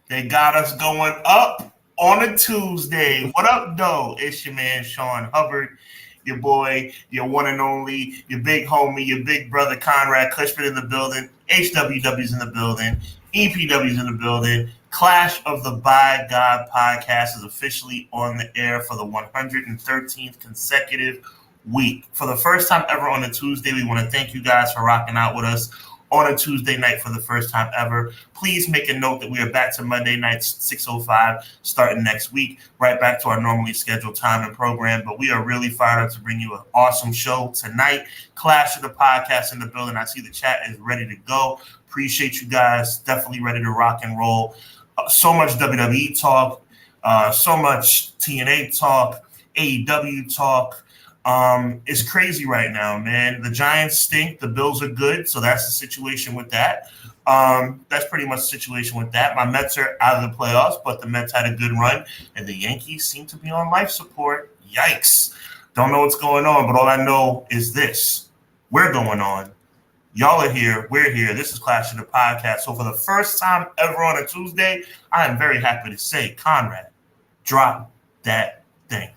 They got us going up on a Tuesday. What up, though? It's your man, Sean Hubbard, your boy, your one and only, your big homie, your big brother, Conrad Cushman in the building. HWW's in the building. EPW's in the building. Clash of the By God podcast is officially on the air for the 113th consecutive week. For the first time ever on a Tuesday, we want to thank you guys for rocking out with us on a Tuesday night for the first time ever. Please make a note that we are back to Monday nights, 6:05, starting next week, right back to our normally scheduled time and program. But we are really fired up to bring you an awesome show tonight. Clash of the podcast in the building. I see the chat is ready to go. Appreciate you guys. Definitely ready to rock and roll. So much WWE talk, so much TNA talk, AEW talk. It's crazy right now, man. The Giants stink. The Bills are good. So that's the situation with that. That's pretty much the situation with that. My Mets are out of the playoffs, but the Mets had a good run, and the Yankees seem to be on life support. Yikes. Don't know what's going on, but all I know is this. We're going on. Y'all are here. We're here. This is Clash of the Podcast. So for the first time ever on a Tuesday, I am very happy to say, Conrad, drop that thing.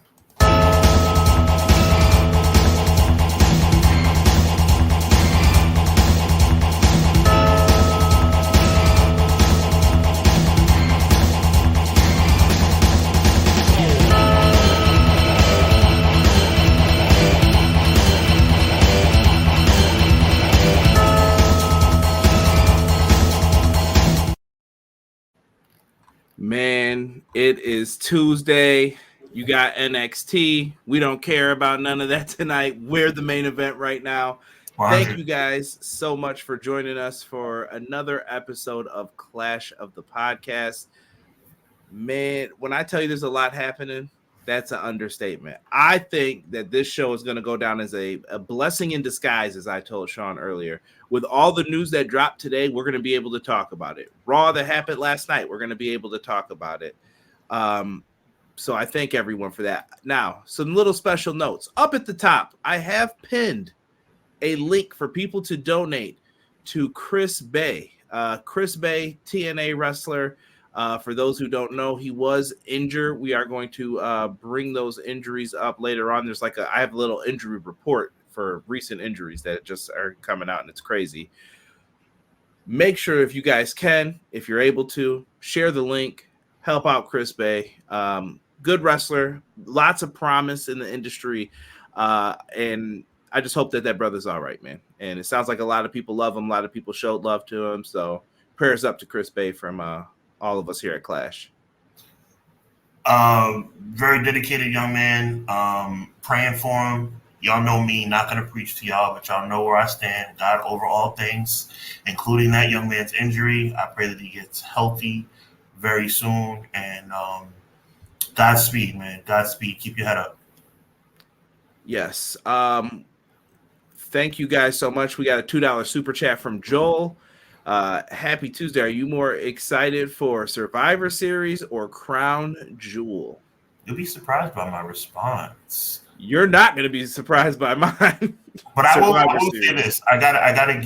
Man, it is Tuesday. You got NXT. We don't care about none of that tonight. We're the main event right now. Thank you guys so much for joining us for another episode of Clash of the Podcast. Man, when I tell you there's a lot happening, that's an understatement. I think that this show is going to go down as a blessing in disguise, as I told Sean earlier. With all the news that dropped today, we're going to be able to talk about it. Raw that happened last night, we're going to be able to talk about it. So I thank everyone for that. Now, some little special notes. Up at the top, I have pinned a link for people to donate to Chris Bay. Chris Bay, TNA wrestler. For those who don't know, he was injured. We are going to bring those injuries up later on. There's I have a little injury report for recent injuries that just are coming out, and it's crazy. Make sure if you guys can, if you're able to, share the link, help out Chris Bay. Good wrestler, lots of promise in the industry, and I just hope that brother's all right, man. And it sounds like a lot of people love him. A lot of people showed love to him. So prayers up to Chris Bay from all of us here at Clash. Very dedicated young man. Praying for him. Y'all know me, not going to preach to y'all, but y'all know where I stand. God over all things, including that young man's injury. I pray that he gets healthy very soon. And Godspeed, man. Godspeed. Keep your head up. Yes. Thank you guys so much. We got a $2 super chat from Joel. Happy Tuesday. Are you more excited for Survivor Series or Crown Jewel? You'll be surprised by my response. You're not going to be surprised by mine. But I will say this. I gotta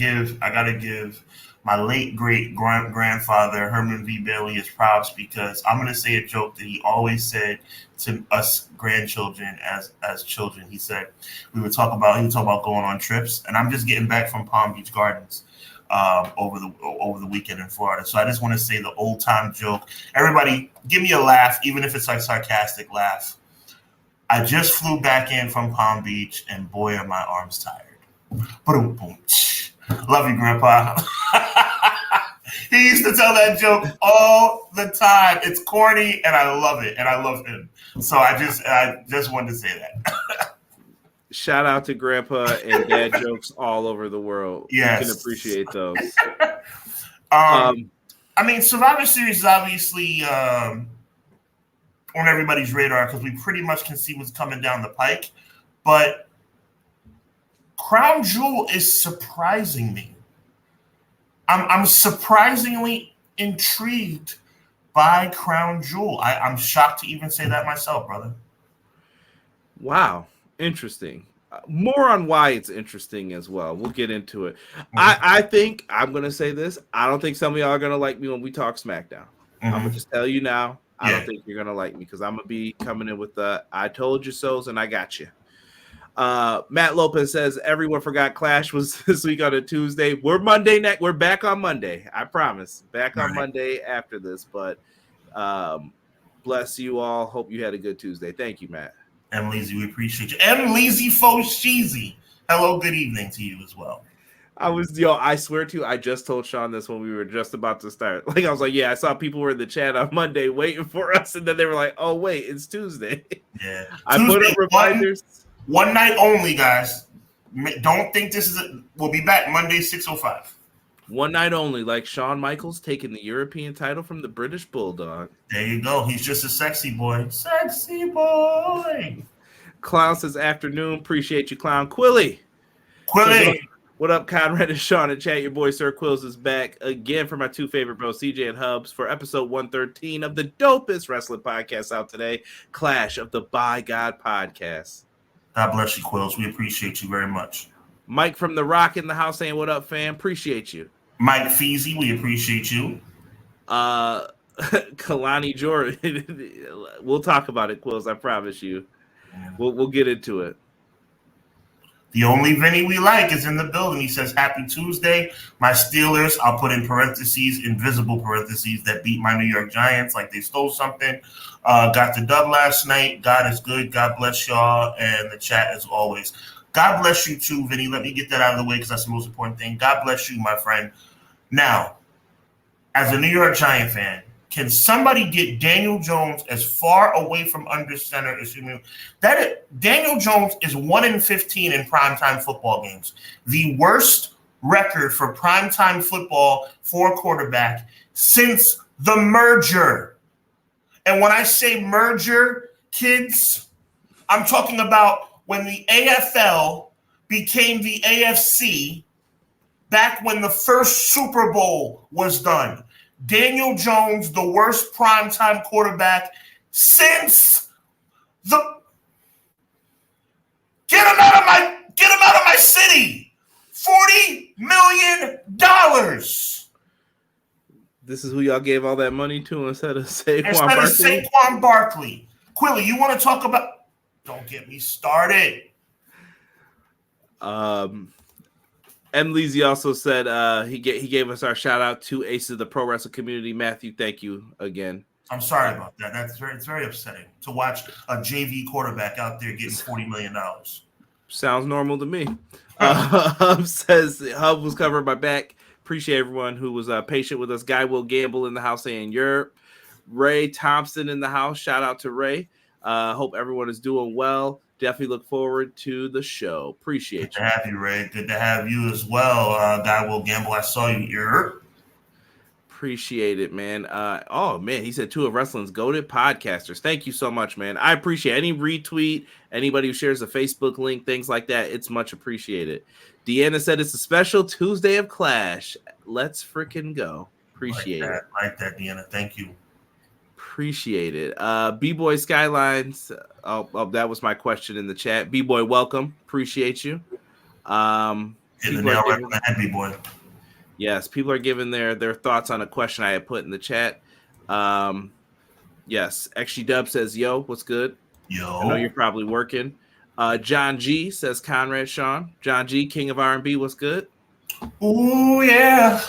give my late great grandfather Herman V. Bailey his props, because I'm gonna say a joke that he always said to us grandchildren as children. He said he would talk about going on trips, and I'm just getting back from Palm Beach Gardens over the weekend in Florida. So I just want to say the old time joke. Everybody, give me a laugh, even if it's sarcastic laugh. I just flew back in from Palm Beach, and boy, are my arms tired. Boom, boom. Love you, Grandpa. He used to tell that joke all the time. It's corny, and I love it, and I love him. So I just wanted to say that. Shout out to Grandpa and dad jokes all over the world. Yes. You can appreciate those. Survivor Series is obviously on everybody's radar because we pretty much can see what's coming down the pike. But Crown Jewel is surprising me. I'm surprisingly intrigued by Crown Jewel. I'm shocked to even say that myself, brother. Wow. Interesting. More on why it's interesting as well. We'll get into it. I think I'm going to say this. I don't think some of y'all are going to like me when we talk SmackDown. I'm gonna just tell you now. I don't think you're gonna like me because I'm gonna be coming in with the "I told you so"s and I got you. Matt Lopez says everyone forgot Clash was this week on a Tuesday. We're Monday next. We're back on Monday. I promise. Back on Monday after this. But bless you all. Hope you had a good Tuesday. Thank you, Matt. M. Leezy, we appreciate you. M. Leezy Fosheezy. Hello, good evening to you as well. I swear to you, I just told Sean this when we were just about to start. Like, I was like, yeah, I saw people were in the chat on Monday waiting for us, and then they were like, oh, wait, it's Tuesday. Yeah. I put up reminders. One night only, guys. Don't think this is we'll be back Monday, 6:05. One night only, like Shawn Michaels taking the European title from the British Bulldog. There you go. He's just a sexy boy. Sexy boy. Clown says afternoon. Appreciate you, Clown. Quilly. What up, Conrad and Sean and chat? Your boy Sir Quills is back again for my two favorite bros, CJ and Hubs, for episode 113 of the dopest wrestling podcast out today, Clash of the By God podcast. God bless you, Quills. We appreciate you very much. Mike from The Rock in the house saying, what up, fam? Appreciate you. Mike Feezy, we appreciate you. Kalani Jordan. We'll talk about it, Quills. I promise you. We'll get into it. The only Vinny we like is in the building. He says, happy Tuesday. My Steelers, I'll put in parentheses, invisible parentheses, that beat my New York Giants like they stole something. Got the dub last night. God is good. God bless y'all. And the chat as always. God bless you too, Vinny. Let me get that out of the way because that's the most important thing. God bless you, my friend. Now, as a New York Giant fan, can somebody get Daniel Jones as far away from under center as human? Daniel Jones is 1-15 in primetime football games. The worst record for primetime football for a quarterback since the merger. And when I say merger, kids, I'm talking about when the AFL became the AFC back when the first Super Bowl was done. Daniel Jones, the worst primetime quarterback since the get him out of my city. $40 million. This is who y'all gave all that money to instead of Saquon Barkley. Quilly, you want to talk about? Don't get me started. M. Leezy also said he gave us our shout out to Ace of the Pro Wrestling Community. Matthew, thank you again. I'm sorry about that. It's very upsetting to watch a JV quarterback out there getting $40 million. Sounds normal to me. Hub says Hub was covering my back. Appreciate everyone who was patient with us. Guy Will Gamble in the house saying Europe. Ray Thompson in the house. Shout out to Ray. Hope everyone is doing well. Definitely look forward to the show. Appreciate you. Good to have you, Ray. Good to have you as well. Guy Will Gamble, I saw you here. Appreciate it, man. He said two of wrestling's goated podcasters. Thank you so much, man. I appreciate any retweet, anybody who shares a Facebook link, things like that. It's much appreciated. Deanna said it's a special Tuesday of Clash. Let's freaking go. Appreciate it. Like that, Deanna. Thank you. Appreciate it. B-Boy Skylines. Oh, that was my question in the chat. B-Boy, welcome. Appreciate you. Hit the nail right on the head, B-Boy. Yes, people are giving their thoughts on a question I had put in the chat. Yes, XG Dub says, yo, what's good? Yo. I know you're probably working. John G says, Conrad Sean. John G, King of R&B, what's good? Ooh, yeah.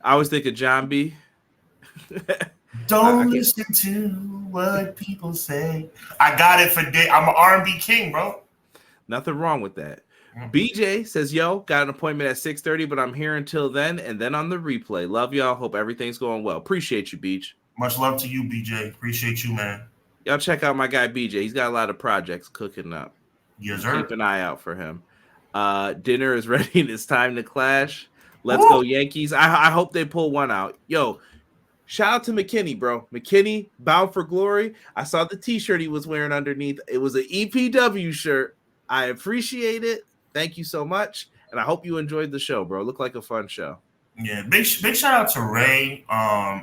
I always think of John B. Don't listen to what people say. I got it for day. I'm an R&B king, bro. Nothing wrong with that. BJ says, yo, got an appointment at 6:30, but I'm here until then and then on the replay. Love y'all. Hope everything's going well. Appreciate you, Beach. Much love to you, BJ. Appreciate you, man. Y'all check out my guy, BJ. He's got a lot of projects cooking up. Yes, sir. Keep an eye out for him. Dinner is ready and it's time to clash. Let's go, Yankees. I hope they pull one out. Yo, shout out to McKinney, bro. McKinney, Bound for Glory. I saw the t-shirt he was wearing underneath. It was an EPW shirt. I appreciate it. Thank you so much. And I hope you enjoyed the show, bro. Looked like a fun show. Yeah, big shout out to Ray.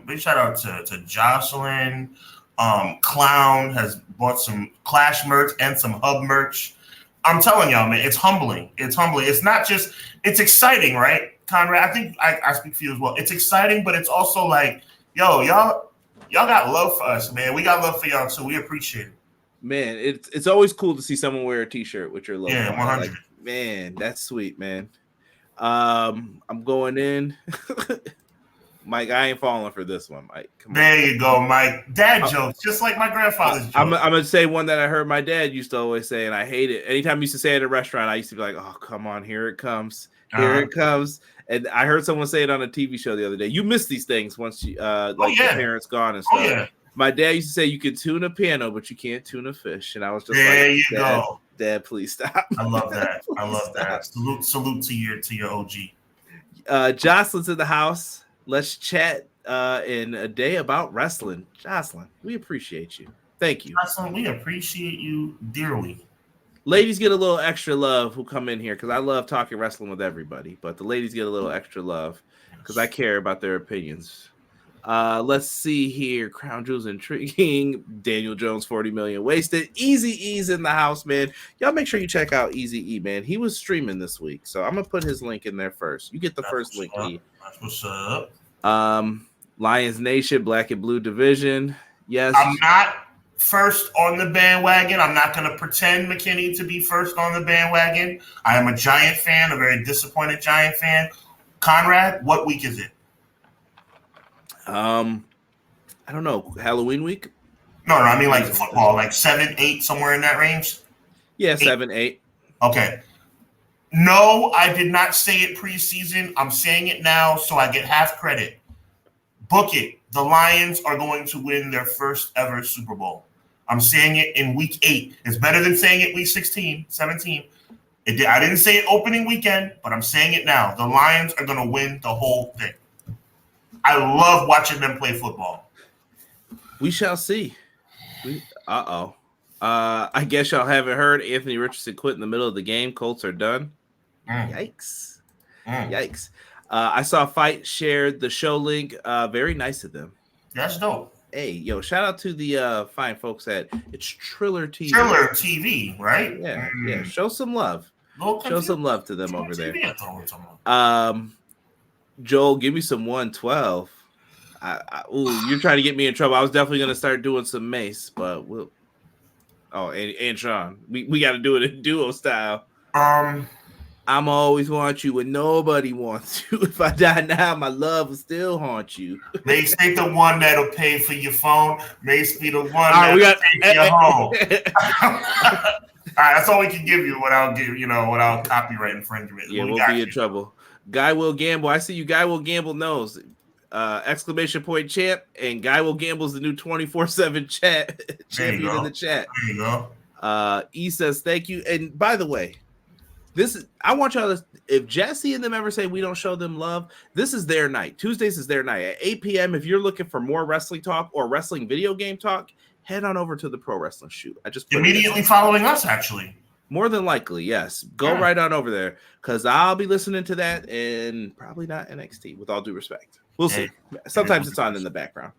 Big shout out to Jocelyn. Clown has bought some Clash merch and some Hub merch. I'm telling y'all, man, it's humbling. It's humbling. It's not just, it's exciting, right, Conrad? I think I speak for you as well. It's exciting, but it's also like y'all got love for us, man. We got love for y'all, so we appreciate it. Man, it's always cool to see someone wear a T-shirt with your logo. Yeah, 100. Like, man, that's sweet, man. I'm going in. Mike, I ain't falling for this one, Mike. Come there on. You go, Mike. Dad jokes, just like my grandfather's jokes. I'm gonna say one that I heard my dad used to always say, and I hate it. Anytime he used to say it at a restaurant, I used to be like, "Oh, come on, here it comes, here it comes." And I heard someone say it on a TV show the other day. You miss these things once you the parents gone and stuff. Oh, yeah. My dad used to say you can tune a piano, but you can't tune a fish. And I was just there you go. Dad, please stop. I love that. I love that. Salute to your OG. Jocelyn's in the house. Let's chat in a day about wrestling. Jocelyn, we appreciate you. Thank you. Jocelyn, we appreciate you dearly. Ladies get a little extra love who come in here because I love talking wrestling with everybody, but the ladies get a little extra love because I care about their opinions. Let's see here. Crown Jewel's intriguing. Daniel Jones, 40 million wasted. Eazy-E's in the house, man. Y'all make sure you check out Eazy-E, man. He was streaming this week, so I'm gonna put his link in there first. You get the first link, E. That's what's up. Lions Nation, Black and Blue Division. Yes. I'm not first on the bandwagon. I'm not gonna pretend McKinney to be first on the bandwagon. I am a Giant fan, a very disappointed Giant fan. Conrad, what week is it? I don't know. Halloween week? No, I mean like football, like 7, 8, somewhere in that range. Yeah, 7, 8. Okay. No, I did not say it preseason. I'm saying it now, so I get half credit. Book it. The Lions are going to win their first ever Super Bowl. I'm saying it in week 8. It's better than saying it week 16, 17. I didn't say it opening weekend, but I'm saying it now. The Lions are going to win the whole thing. I love watching them play football. We shall see. I guess y'all haven't heard Anthony Richardson quit in the middle of the game. Colts are done. Yikes. Yikes. I saw Fight shared the show link. Very nice of them. That's dope. Hey, yo, shout out to the fine folks at it's Triller TV. Triller TV, right? Yeah, yeah. Show some love. Show some love to them over there. Joel, give me some 112. You're trying to get me in trouble. I was definitely going to start doing some Mace, but we'll. Oh, and Sean, we got to do it in duo style. I'm always want you when nobody wants you. If I die now, my love will still haunt you. Mace ain't the one that'll pay for your phone. Mace be the one that'll pay for your home. All right, that's all we can give you without copyright infringement. Yeah, we'll be in trouble. Guy Will Gamble. I see you. Guy Will Gamble knows. Exclamation point champ, and Guy Will Gamble's the new 24/7 chat champion in the chat. There you go. E says thank you. And by the way, I want y'all to, if Jesse and them ever say we don't show them love, this is their night. Tuesdays is their night at 8 p.m. If you're looking for more wrestling talk or wrestling video game talk, head on over to the Pro Wrestling Shoot. I just immediately following us, actually. More than likely, yes. Go right on over there because I'll be listening to that and probably not NXT. With all due respect, we'll see. Sometimes it's on in the background.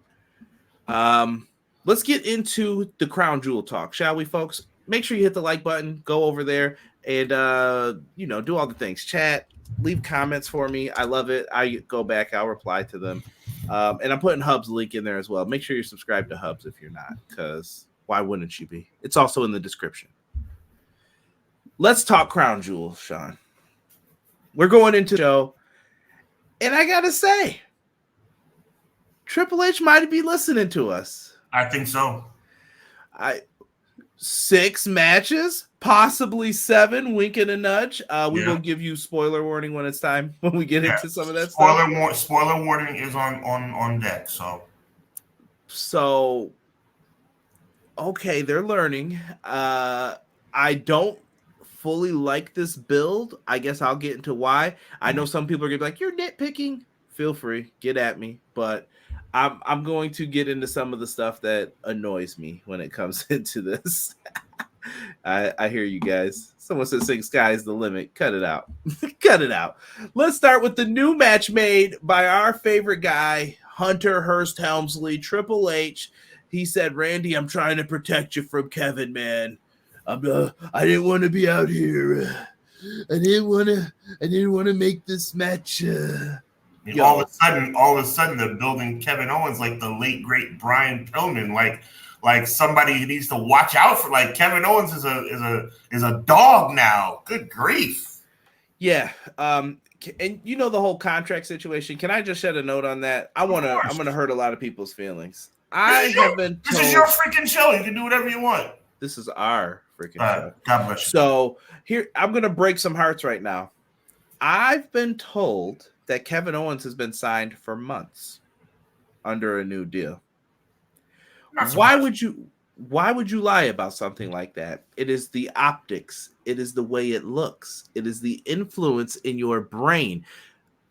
Let's get into the Crown Jewel talk, shall we, folks? Make sure you hit the like button. Go over there and do all the things. Chat, leave comments for me. I love it. I go back. I'll reply to them. And I'm putting Hub's link in there as well. Make sure you're subscribed to Hubs if you're not, because why wouldn't you be? It's also in the description. Let's talk Crown Jewel, Sean. We're going into the show, and I gotta say, Triple H might be listening to us. I think so. 6 matches, possibly 7. Wink and a nudge. We will give you spoiler warning when it's time when we get into some of that stuff. Spoiler warning is on deck. So, okay, they're learning. I don't fully like this build. I guess I'll get into why. I know some people are gonna be like, "You're nitpicking." Feel free, get at me, but I'm going to get into some of the stuff that annoys me when it comes into this. I hear you guys. Someone says sky's the limit. Cut it out. Cut it out. Let's start with the new match made by our favorite guy, Hunter Hearst Helmsley, Triple H. He said, "Randy, I'm trying to protect you from Kevin, man. I didn't want to be out here. I didn't want to make this match I mean, all of a sudden, they're building Kevin Owens like the late great Brian Pillman, like somebody who needs to watch out for. Like Kevin Owens is a dog now. Good grief. Yeah. And you know the whole contract situation. Can I just shed a note on that? I'm gonna hurt a lot of people's feelings. This is your freaking show. You can do whatever you want. This is our freaking show. God bless you. So here, I'm gonna break some hearts right now. I've been told that Kevin Owens has been signed for months under a new deal. Why would you lie about something like that? It is the optics. It is the way it looks. It is the influence in your brain.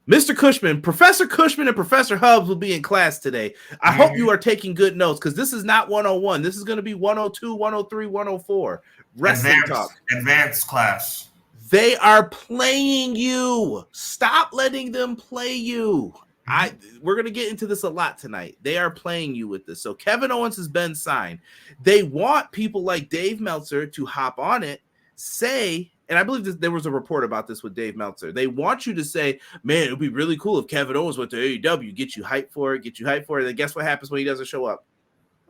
Mr. Cushman, Professor Cushman and Professor Hubbs will be in class today. I hope you are taking good notes because this is not 101. This is going to be 102, 103, 104. Wrestling talk. Advanced class. They are playing you. Stop letting them play you. We're going to get into this a lot tonight. They are playing you with this. So Kevin Owens has been signed. They want people like Dave Meltzer to hop on it, say, and I believe there was a report about this with Dave Meltzer. They want you to say, man, it would be really cool if Kevin Owens went to AEW, get you hyped for it. And then guess what happens when he doesn't show up?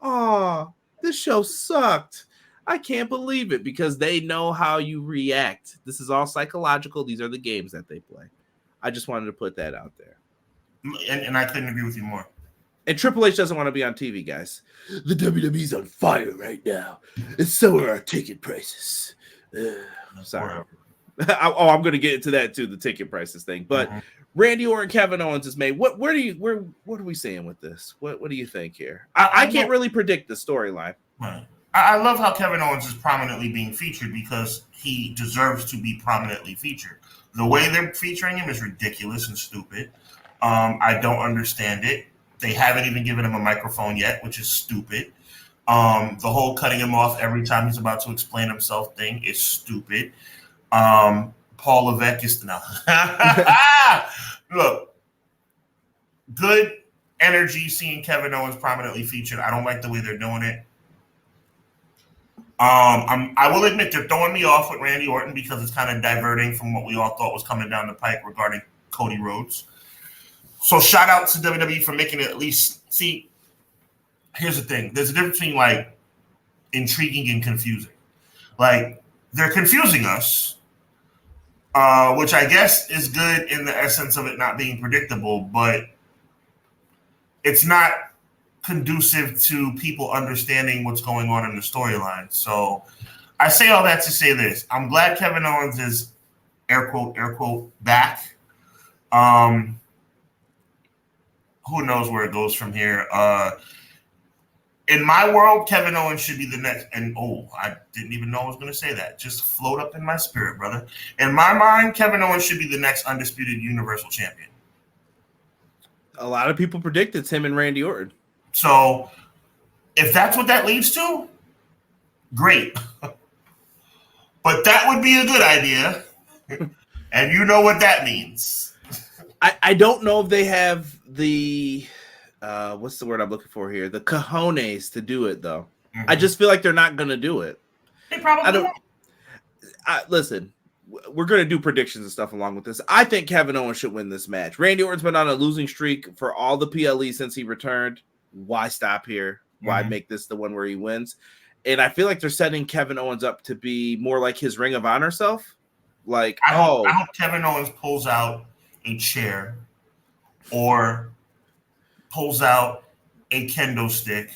Oh, this show sucked. I can't believe it because they know how you react. This is all psychological. These are the games that they play. I just wanted to put that out there. And I couldn't agree with you more. And Triple H doesn't want to be on TV, guys. The WWE's on fire right now. And so are our ticket prices. Sorry. I'm going to get into that too, the ticket prices thing. But Randy Orton, Kevin Owens is made. What are we saying with this? What do you think here? I can't really predict the storyline. Right. I love how Kevin Owens is prominently being featured because he deserves to be prominently featured. The way they're featuring him is ridiculous and stupid. I don't understand it. They haven't even given him a microphone yet, which is stupid. The whole cutting him off every time he's about to explain himself thing is stupid. Paul Levesque is now. Look, good energy seeing Kevin Owens prominently featured. I don't like the way they're doing it. I will admit they're throwing me off with Randy Orton because it's kind of diverting from what we all thought was coming down the pike regarding Cody Rhodes. So shout out to WWE for making it at least. See, here's the thing. There's a difference between like intriguing and confusing. Like they're confusing us, which I guess is good in the essence of it not being predictable, but it's not conducive to people understanding what's going on in the storyline. So I say all that to say this. I'm glad Kevin Owens is air quote, back. Who knows where it goes from here? In my world, Kevin Owens should be the next. And I didn't even know I was going to say that. Just float up in my spirit, brother. In my mind, Kevin Owens should be the next undisputed Universal Champion. A lot of people predict it's him and Randy Orton. So if that's what that leads to, great. But that would be a good idea. And you know what that means. I don't know if they have the what's the word I'm looking for here? The cojones to do it though. Mm-hmm. I just feel like they're not going to do it. They probably won't. Listen, we're going to do predictions and stuff along with this. I think Kevin Owens should win this match. Randy Orton's been on a losing streak for all the PLE since he returned. Why stop here? Why make this the one where he wins? And I feel like they're setting Kevin Owens up to be more like his Ring of Honor self. Like, I hope Kevin Owens pulls out a chair or pulls out a kendo stick,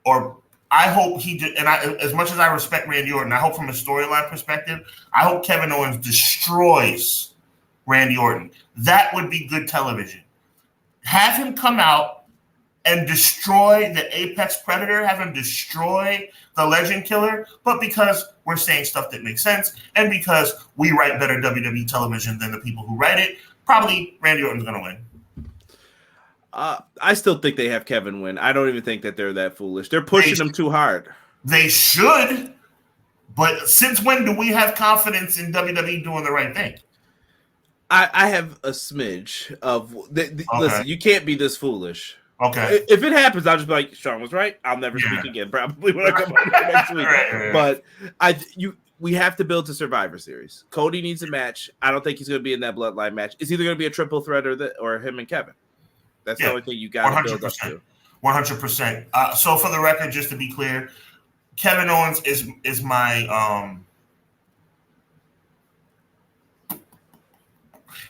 or I hope he did. And as much as I respect Randy Orton, I hope from a storyline perspective, I hope Kevin Owens destroys Randy Orton. That would be good television. Have him come out and destroy the Apex Predator, have him destroy the Legend Killer, but because we're saying stuff that makes sense and because we write better WWE television than the people who write it, probably Randy Orton's going to win. I still think they have Kevin win. I don't even think that they're that foolish. They're pushing him too hard. They should, but since when do we have confidence in WWE doing the right thing? I have a smidge of listen, you can't be this foolish. Okay. If it happens, I'll just be like, Sean was right. I'll never speak again, probably when I come on next week. Right. But we have to build to Survivor Series. Cody needs a match. I don't think he's going to be in that bloodline match. It's either going to be a triple threat or him and Kevin. That's the only thing you got to build up to. 100%. So for the record, just to be clear, Kevin Owens is my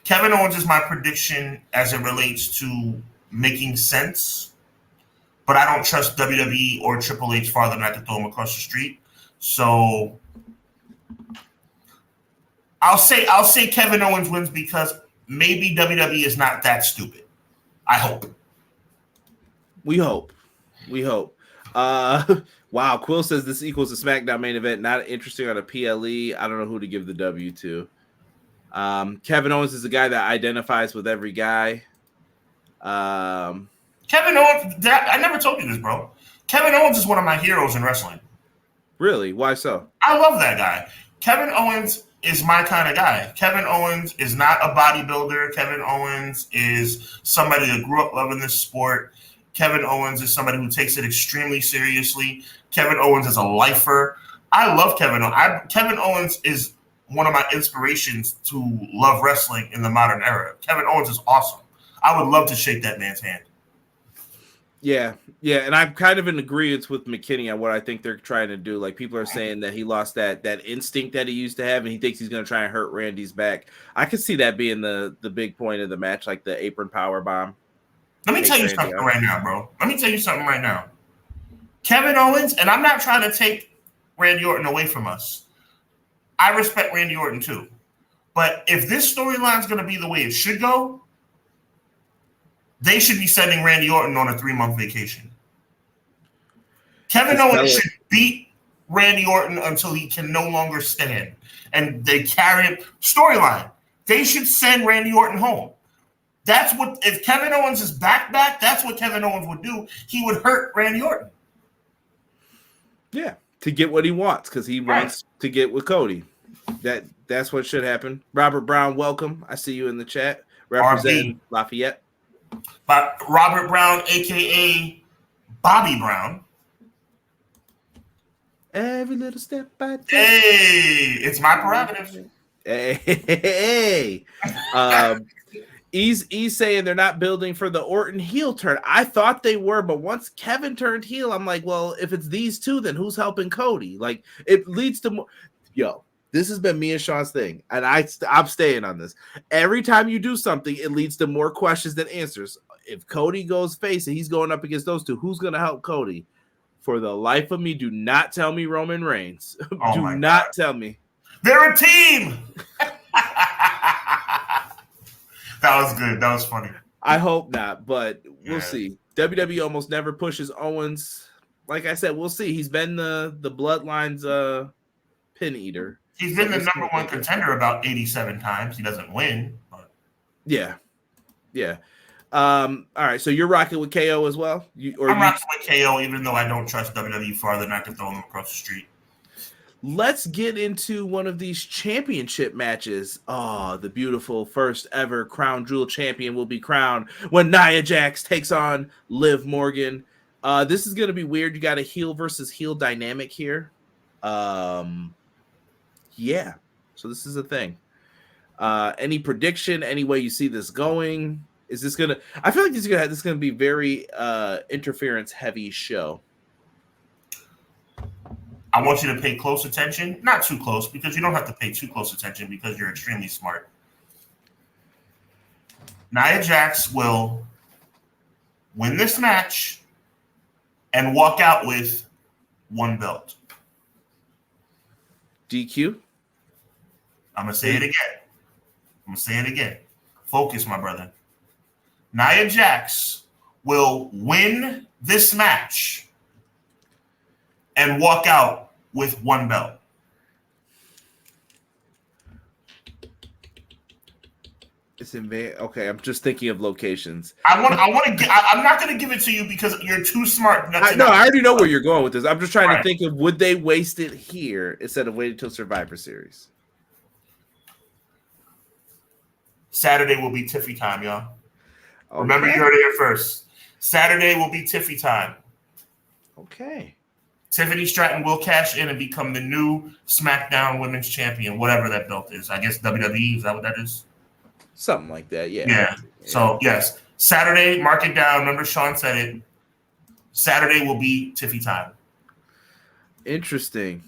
Kevin Owens is my prediction as it relates to making sense, but I don't trust WWE or Triple H farther than I can throw him across the street. So I'll say Kevin Owens wins because maybe WWE is not that stupid. I hope. We hope. Wow, Quill says this equals a SmackDown main event. Not interesting on a PLE. I don't know who to give the W to. Kevin Owens is a guy that identifies with every guy. Kevin Owens, I never told you this, bro. Kevin Owens is one of my heroes in wrestling. Really? Why so? I love that guy. Kevin Owens is my kind of guy. Kevin Owens is not a bodybuilder. Kevin Owens is somebody that grew up loving this sport. Kevin Owens is somebody who takes it extremely seriously. Kevin Owens is a lifer. I love Kevin Owens. Kevin Owens is one of my inspirations to love wrestling in the modern era. Kevin Owens is awesome. I would love to shake that man's hand. Yeah, and I'm kind of in agreement with McKinney on what I think they're trying to do. Like, people are saying that he lost that instinct that he used to have, and he thinks he's going to try and hurt Randy's back. I could see that being the big point of the match, like the apron power bomb. Let me tell you something right now, bro. Let me tell you something right now. Kevin Owens, and I'm not trying to take Randy Orton away from us. I respect Randy Orton too. But if this storyline is going to be the way it should go, they should be sending Randy Orton on a 3-month vacation. Kevin Owens should beat Randy Orton until he can no longer stand. And they carry him. Storyline. They should send Randy Orton home. That's what, if Kevin Owens is back, that's what Kevin Owens would do. He would hurt Randy Orton. Yeah, to get what he wants, because he wants to get with Cody. That's what should happen. Robert Brown, welcome. I see you in the chat. Representing Lafayette. Robert Brown, a.k.a. Bobby Brown. Every little step I take. Hey, it's my prerogative. Hey. He's saying they're not building for the Orton heel turn. I thought they were, but once Kevin turned heel, I'm like, well, if it's these two, then who's helping Cody? Like, it leads to more. Yo, this has been me and Sean's thing, and I'm staying on this. Every time you do something, it leads to more questions than answers. If Cody goes face and he's going up against those two, who's going to help Cody? For the life of me, do not tell me Roman Reigns. Oh do not tell me. They're a team. That was good. That was funny. I hope not, but we'll see. WWE almost never pushes Owens. Like I said, we'll see. He's been the Bloodline's pin eater. He's been the number one contender about 87 times. He doesn't win. But. Yeah. All right, so you're rocking with KO as well? I'm rocking with KO, even though I don't trust WWE farther than I can throw them across the street. Let's get into one of these championship matches. Oh, the beautiful first ever Crown Jewel champion will be crowned when Nia Jax takes on Liv Morgan. This is going to be weird. You got a heel versus heel dynamic here. Yeah, so this is a thing. Any prediction? Any way you see this going? Is this gonna? I feel like this is gonna be very interference heavy show. I want you to pay close attention, not too close, because you don't have to pay too close attention because you're extremely smart. Nia Jax will win this match and walk out with one belt. DQ. I'm gonna say it again. Focus, my brother. Nia Jax will win this match and walk out with one belt. It's in okay. I'm just thinking of locations. I'm not going to give it to you because you're too smart. I already know where you're going with this. I'm just trying to think of, would they waste it here instead of waiting till Survivor Series? Saturday will be Tiffy time, y'all. Okay. Remember, you heard it here first. Saturday will be Tiffy time. Okay. Tiffany Stratton will cash in and become the new SmackDown Women's Champion, whatever that belt is. I guess WWE, is that what that is? Something like that, yeah. Yeah. So, yes. Saturday, mark it down. Remember, Sean said it. Saturday will be Tiffy time. Interesting.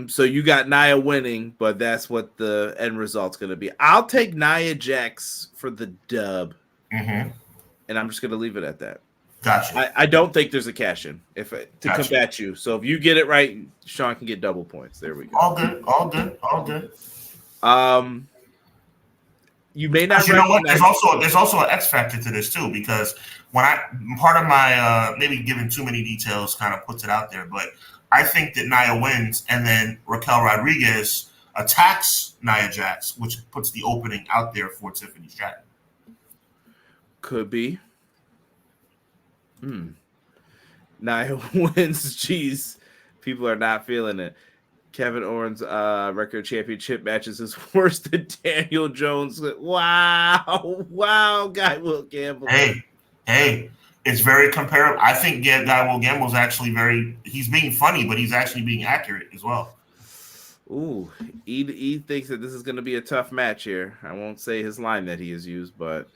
So you got Nia winning, but that's what the end result's going to be. I'll take Nia Jax for the dub, and I'm just going to leave it at that. Gotcha. I don't think there's a cash in combat you. So if you get it right, Sean can get double points. There we go. All good. You may not. You know what? There's also an X factor to this too, because when part of my maybe giving too many details kind of puts it out there, but I think that Nia wins and then Raquel Rodriguez attacks Nia Jax, which puts the opening out there for Tiffany Stratton. Could be. Nia wins. Jeez, people are not feeling it. Kevin Owens' record championship matches is worse than Daniel Jones. Wow, Guy Will Gamble. Hey, it's very comparable. I think Guy Will Gamble's actually he's being funny, but he's actually being accurate as well. Ooh, E thinks that this is going to be a tough match here. I won't say his line that he has used, but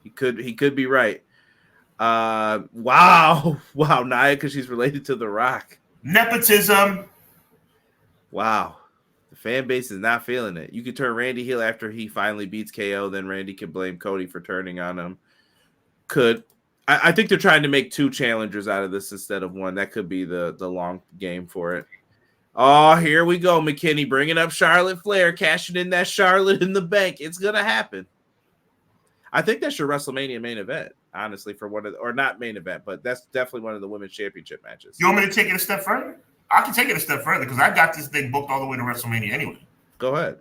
he could be right. Wow, Nia, because she's related to The Rock. Nepotism. Wow. The fan base is not feeling it. You could turn Randy heel after he finally beats KO, then Randy can blame Cody for turning on him. I think they're trying to make two challengers out of this instead of one. That could be the long game for it. Oh, here we go, McKinney bringing up Charlotte Flair, cashing in that Charlotte in the bank. It's going to happen. I think that's your WrestleMania main event, honestly, or not main event, but that's definitely one of the women's championship matches. You want me to take it a step further? I can take it a step further because I got this thing booked all the way to WrestleMania anyway. Go ahead.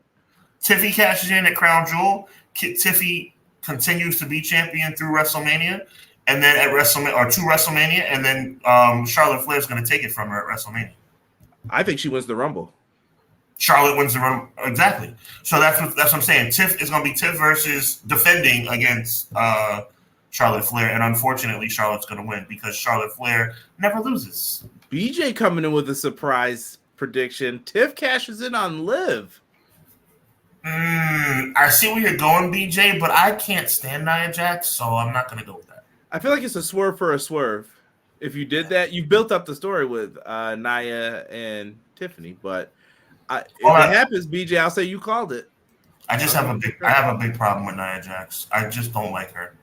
Tiffy cashes in at Crown Jewel. Tiffy continues to be champion through WrestleMania, and then at WrestleMania or to WrestleMania, and then Charlotte Flair is going to take it from her at WrestleMania. I think she wins the Rumble. Charlotte wins the Rumble, exactly. So that's what I'm saying. Tiff is going to be Tiff versus defending against Charlotte Flair, and unfortunately, Charlotte's going to win because Charlotte Flair never loses. BJ coming in with a surprise prediction. Tiff cashes in on Liv. I see where you're going, BJ, but I can't stand Nia Jax, so I'm not going to go with that. I feel like it's a swerve for a swerve. If you did that, you built up the story with Nia and Tiffany, but if it happens, BJ, I'll say you called it. I have a big problem with Nia Jax. I just don't like her.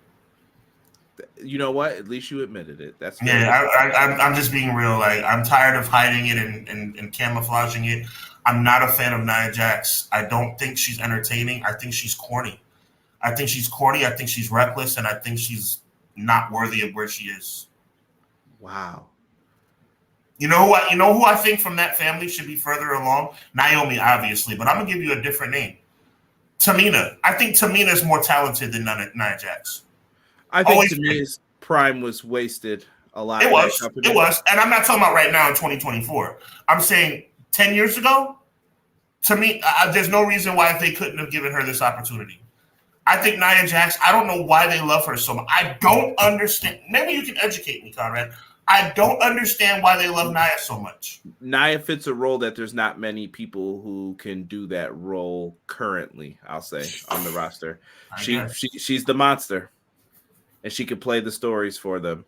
You know what? At least you admitted it. That's I'm just being real. Like, I'm tired of hiding it and camouflaging it. I'm not a fan of Nia Jax. I don't think she's entertaining. I think she's corny. I think she's reckless, and I think she's not worthy of where she is. Wow. You know who I think from that family should be further along? Naomi, obviously, but I'm gonna give you a different name. Tamina. I think Tamina is more talented than Nia Jax. I think Tamina's prime was wasted a lot. It was, and I'm not talking about right now in 2024. I'm saying 10 years ago. To me, there's no reason why they couldn't have given her this opportunity. I think Nia Jax. I don't know why they love her so much. I don't understand. Maybe you can educate me, Conrad. I don't understand why they love Nia so much. Nia fits a role that there's not many people who can do that role currently, I'll say, on the roster. She's the monster, and she can play the stories for them.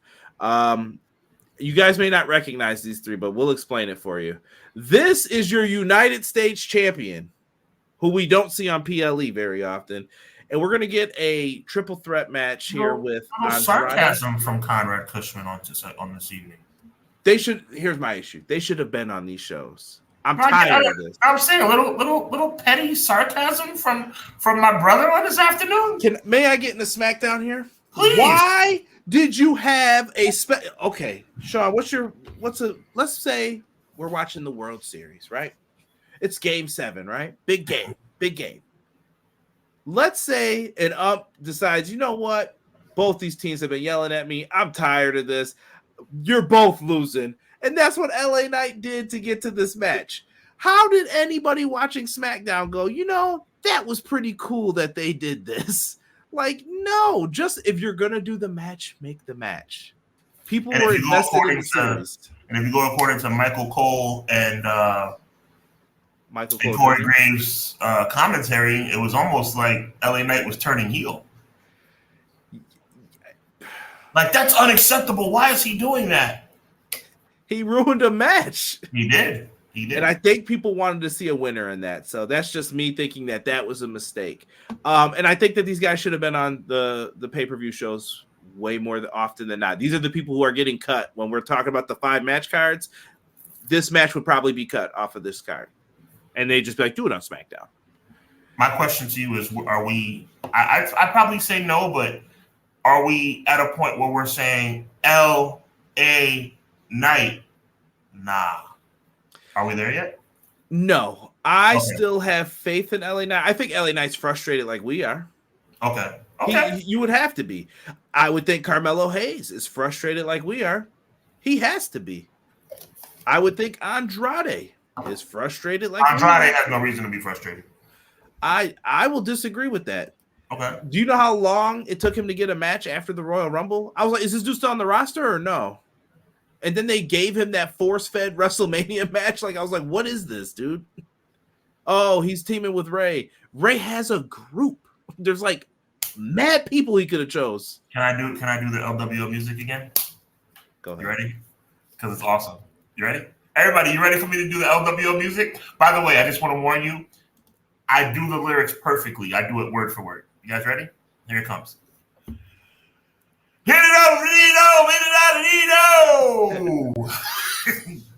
You guys may not recognize these three, but we'll explain it for you. This is your United States champion, who we don't see on PLE very often. And we're going to get a triple threat match here with sarcasm from Conrad Cushman on this evening. Here's my issue. They should have been on these shows. I'm tired of this. I'm saying a little petty sarcasm from my brother on this afternoon. May I get in the SmackDown here? Please. Why did you have okay, Sean, let's say we're watching the World Series, right? It's game 7, right? Big game. Let's say an ump decides, you know what? Both these teams have been yelling at me. I'm tired of this. You're both losing. And that's what LA Knight did to get to this match. How did anybody watching SmackDown go, that was pretty cool that they did this? Like, no, just if you're going to do the match, make the match. People were invested in the series. And if you go according to Michael Cole and Corey Graves' commentary, it was almost like LA Knight was turning heel. Like, that's unacceptable. Why is he doing that? He ruined a match. He did. And I think people wanted to see a winner in that. So that's just me thinking that was a mistake. And I think that these guys should have been on the pay-per-view shows way more often than not. These are the people who are getting cut. When we're talking about the 5 match cards, this match would probably be cut off of this card. And they just be like, do it on SmackDown. My question to you is, are we – I'd probably say no, but are we at a point where we're saying L.A. Knight? Nah. Are we there yet? No. I still have faith in LA Knight. I think LA Knight's frustrated like we are. Okay. You would have to be. I would think Carmelo Hayes is frustrated like we are. He has to be. I would think Andrade is frustrated like Andrade has no reason to be frustrated. I will disagree with that. Okay. Do you know how long it took him to get a match after the Royal Rumble? I was like, is this dude still on the roster or no? And then they gave him that force-fed WrestleMania match. Like, I was like, what is this, dude? Oh, he's teaming with Ray. Ray has a group. There's like mad people he could have chose. Can I do the LWO music again? Go ahead. You ready? Because it's awesome. You ready? Everybody, you ready for me to do the LWO music? By the way, I just want to warn you, I do the lyrics perfectly. I do it word for word. You guys ready? Here it comes. Hit it out,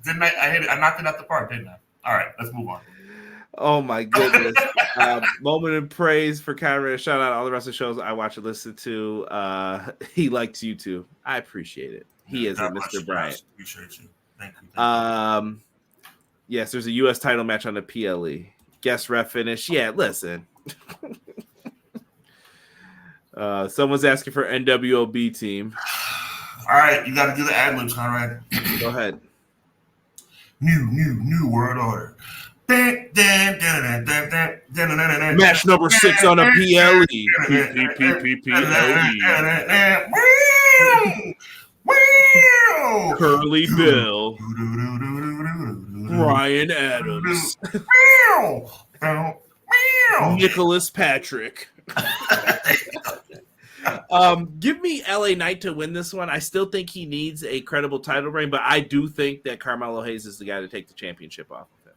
Didn't I hit it? I knocked it out the park, didn't I? All right, let's move on. Oh my goodness. Moment of praise for Conrad. Shout out all the wrestling shows I watch and listen to. He likes you too. I appreciate it. He is a Mr. Bryant. Appreciate you. Thank you. Yes, there's a U.S. title match on the PLE. Guest ref finish. Yeah, listen. Someone's asking for NWOB team. All right, you got to do the ad-libs, Conrad. Go ahead. New world order. Match number 6 on a PLE. Curly Bill. Brian Adams. Nicholas Patrick. Give me LA Knight to win this one. I still think he needs a credible title reign, but I do think that Carmelo Hayes is the guy to take the championship off of him.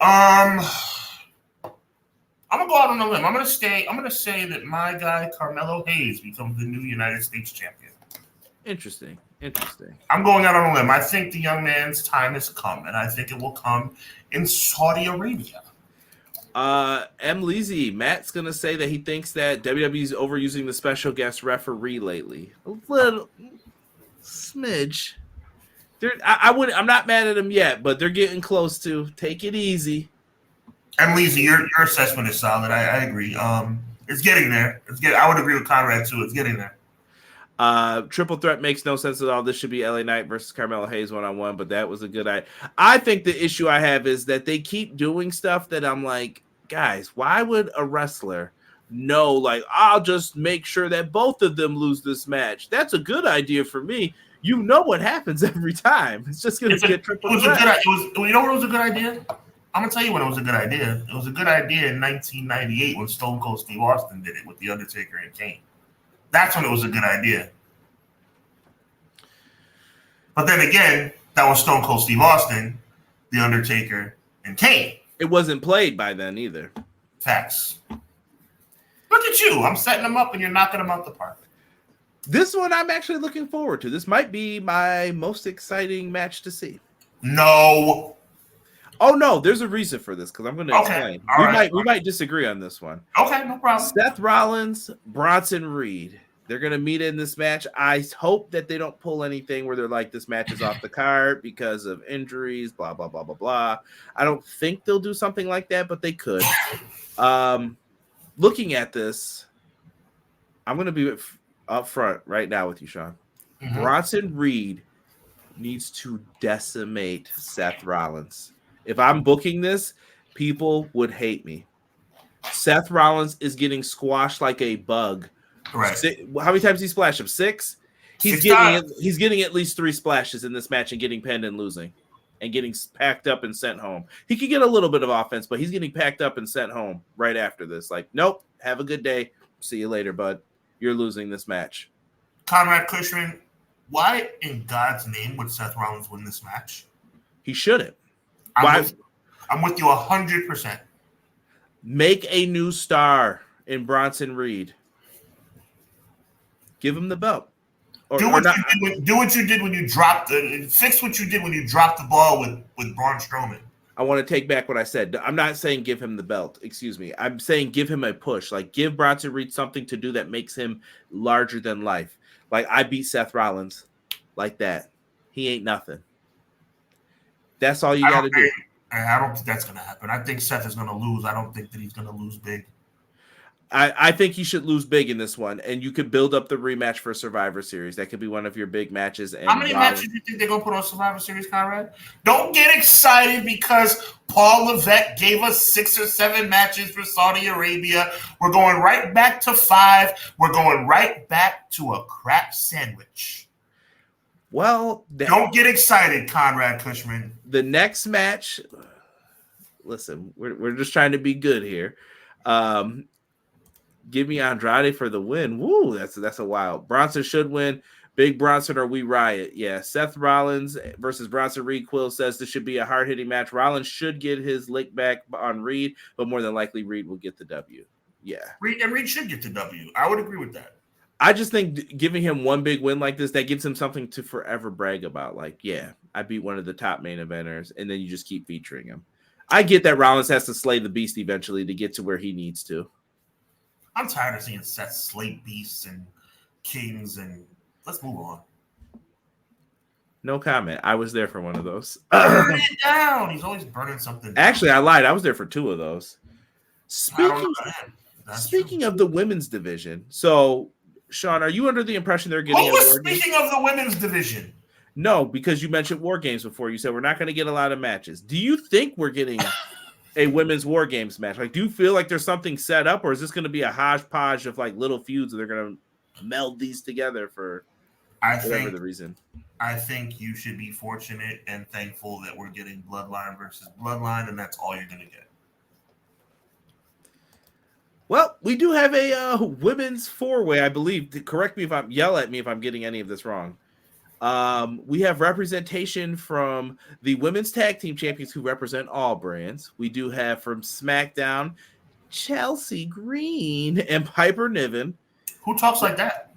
I'm gonna go out on a limb. I'm gonna say that my guy Carmelo Hayes becomes the new United States champion. Interesting. I'm going out on a limb. I think the young man's time has come, and I think it will come in Saudi Arabia. M. Leezy, Matt's gonna say that he thinks that WWE's overusing the special guest referee lately. A little smidge. I'm not mad at him yet, but they're getting close to. Take it easy. M. Leezy, your assessment is solid. I agree. It's getting there. I would agree with Conrad too. It's getting there. Triple threat makes no sense at all. This should be LA Knight versus Carmelo Hayes 1-on-1, but that was a good idea. I think the issue I have is that they keep doing stuff that I'm like, guys, why would a wrestler know, like, I'll just make sure that both of them lose this match? That's a good idea for me. You know what happens every time. It's just going to be a triple threat. You know what was a good idea? I'm going to tell you when it was a good idea. It was a good idea in 1998 when Stone Cold Steve Austin did it with The Undertaker and Kane. That's when it was a good idea. But then again, that was Stone Cold Steve Austin, The Undertaker, and Kane. It wasn't played by then either. Facts. Look at you. I'm setting them up and you're knocking them out the park. This one I'm actually looking forward to. This might be my most exciting match to see. No. Oh, no. There's a reason for this because I'm going to explain. We might disagree on this one. Okay, no problem. Seth Rollins, Bronson Reed. They're going to meet in this match. I hope that they don't pull anything where they're like, this match is off the card because of injuries, blah, blah, blah, blah, blah. I don't think they'll do something like that, but they could. Looking at this, I'm going to be up front right now with you, Sean. Mm-hmm. Bronson Reed needs to decimate Seth Rollins. If I'm booking this, people would hate me. Seth Rollins is getting squashed like a bug. Right. How many times did he splash him? 6? He's getting at least 3 splashes in this match and getting pinned and losing and getting packed up and sent home. He could get a little bit of offense, but he's getting packed up and sent home right after this. Like, nope, have a good day. See you later, bud. You're losing this match. Conrad Cushman, why in God's name would Seth Rollins win this match? He shouldn't. I'm with you 100%. Make a new star in Bronson Reed. Give him the belt. Do what you did when you dropped fix what you did when you dropped the ball with Braun Strowman. I want to take back what I said. I'm not saying give him the belt. Excuse me. I'm saying give him a push. Like, give Bronson Reed something to do that makes him larger than life. Like, I beat Seth Rollins like that. He ain't nothing. That's all you got to do. I don't think that's going to happen. I think Seth is going to lose. I don't think that he's going to lose big. I think he should lose big in this one, and you could build up the rematch for Survivor Series. That could be one of your big matches. And how many matches do you think they're going to put on Survivor Series, Conrad? Don't get excited because Paul Levesque gave us 6 or 7 matches for Saudi Arabia. We're going right back to 5. We're going right back to a crap sandwich. Well, don't get excited, Conrad Cushman. The next match, listen, we're just trying to be good here. Give me Andrade for the win. Woo, that's a wild. Bronson should win. Big Bronson or we riot. Yeah, Seth Rollins versus Bronson Reed. Quill says this should be a hard-hitting match. Rollins should get his lick back on Reed, but more than likely Reed will get the W. Yeah. Reed should get the W. I would agree with that. I just think giving him one big win like this, that gives him something to forever brag about. Like, yeah, I beat one of the top main eventers, and then you just keep featuring him. I get that Rollins has to slay the beast eventually to get to where he needs to. I'm tired of seeing Seth slay beasts and kings, and let's move on. No comment. I was there for one of those. Burn it down. He's always burning something down. Actually, I lied. I was there for 2 of those. Speaking of the women's division, so Sean, are you under the impression they're getting? Speaking of the women's division, no, because you mentioned War Games before. You said we're not going to get a lot of matches. Do you think we're getting a women's War Games match? Like, do you feel like there's something set up, or is this going to be a hodgepodge of like little feuds, and they're going to meld these together for whatever the reason? I think you should be fortunate and thankful that we're getting Bloodline versus Bloodline, and that's all you're going to get. Well, we do have a women's 4-way, I believe. Correct me yell at me if I'm getting any of this wrong. We have representation from the women's tag team champions who represent all brands. We do have from SmackDown, Chelsea Green and Piper Niven. Who talks like that?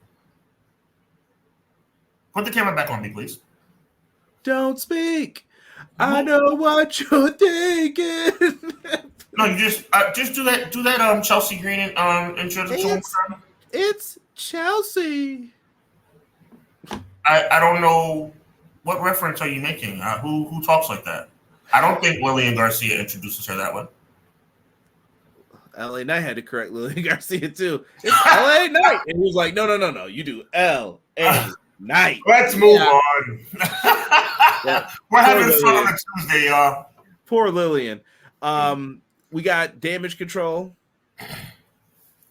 Put the camera back on me, please. Don't speak. I know what you're thinking. No, you just do that. Do that. Chelsea Green introduction. It's Chelsea. I don't know what reference are you making. Who talks like that? I don't think Lillian Garcia introduces her that way. LA Knight had to correct Lillian Garcia too. It's LA Knight, and he was like, no. You do LA Knight. Let's move on. Yeah. We're having fun on a Tuesday, y'all. Poor Lillian. We got Damage Control.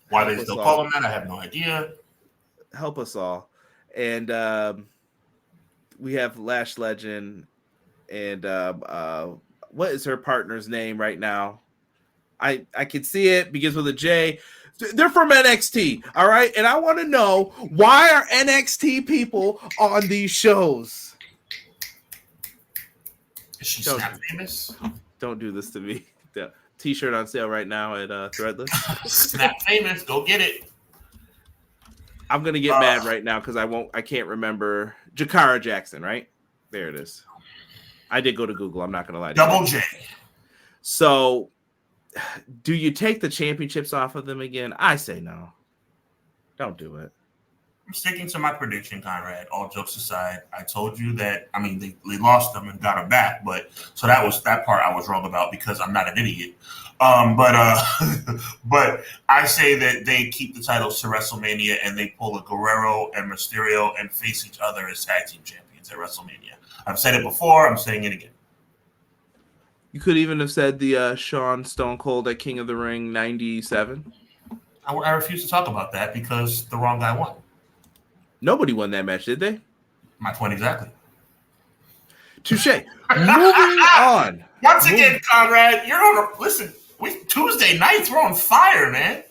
Why they still call them that, I have no idea. Help us all. And we have Lash Legend. And what is her partner's name right now? I can see it, begins with a J. They're from NXT, all right? And I want to know, why are NXT people on these shows? Is she Snap famous? Don't do this to me. The T-shirt on sale right now at Threadless. Snap famous, go get it. I'm gonna get mad right now because I can't remember Jakara Jackson, right? There it is. I did go to Google. I'm not gonna lie to you. Double J. So, do you take the championships off of them again? I say no. Don't do it. I'm sticking to my prediction, Conrad. All jokes aside, I told you that. I mean, they lost them and got them back, but so that part I was wrong about because I'm not an idiot. But I say that they keep the titles to WrestleMania and they pull a Guerrero and Mysterio and face each other as tag team champions at WrestleMania. I've said it before. I'm saying it again. You could even have said the Shawn Stone Cold at King of the Ring 97. I refuse to talk about that because the wrong guy won. Nobody won that match, did they? My point exactly. Touche. Moving on. Once again, Conrad, you're on listen, Tuesday nights, we're on fire, man.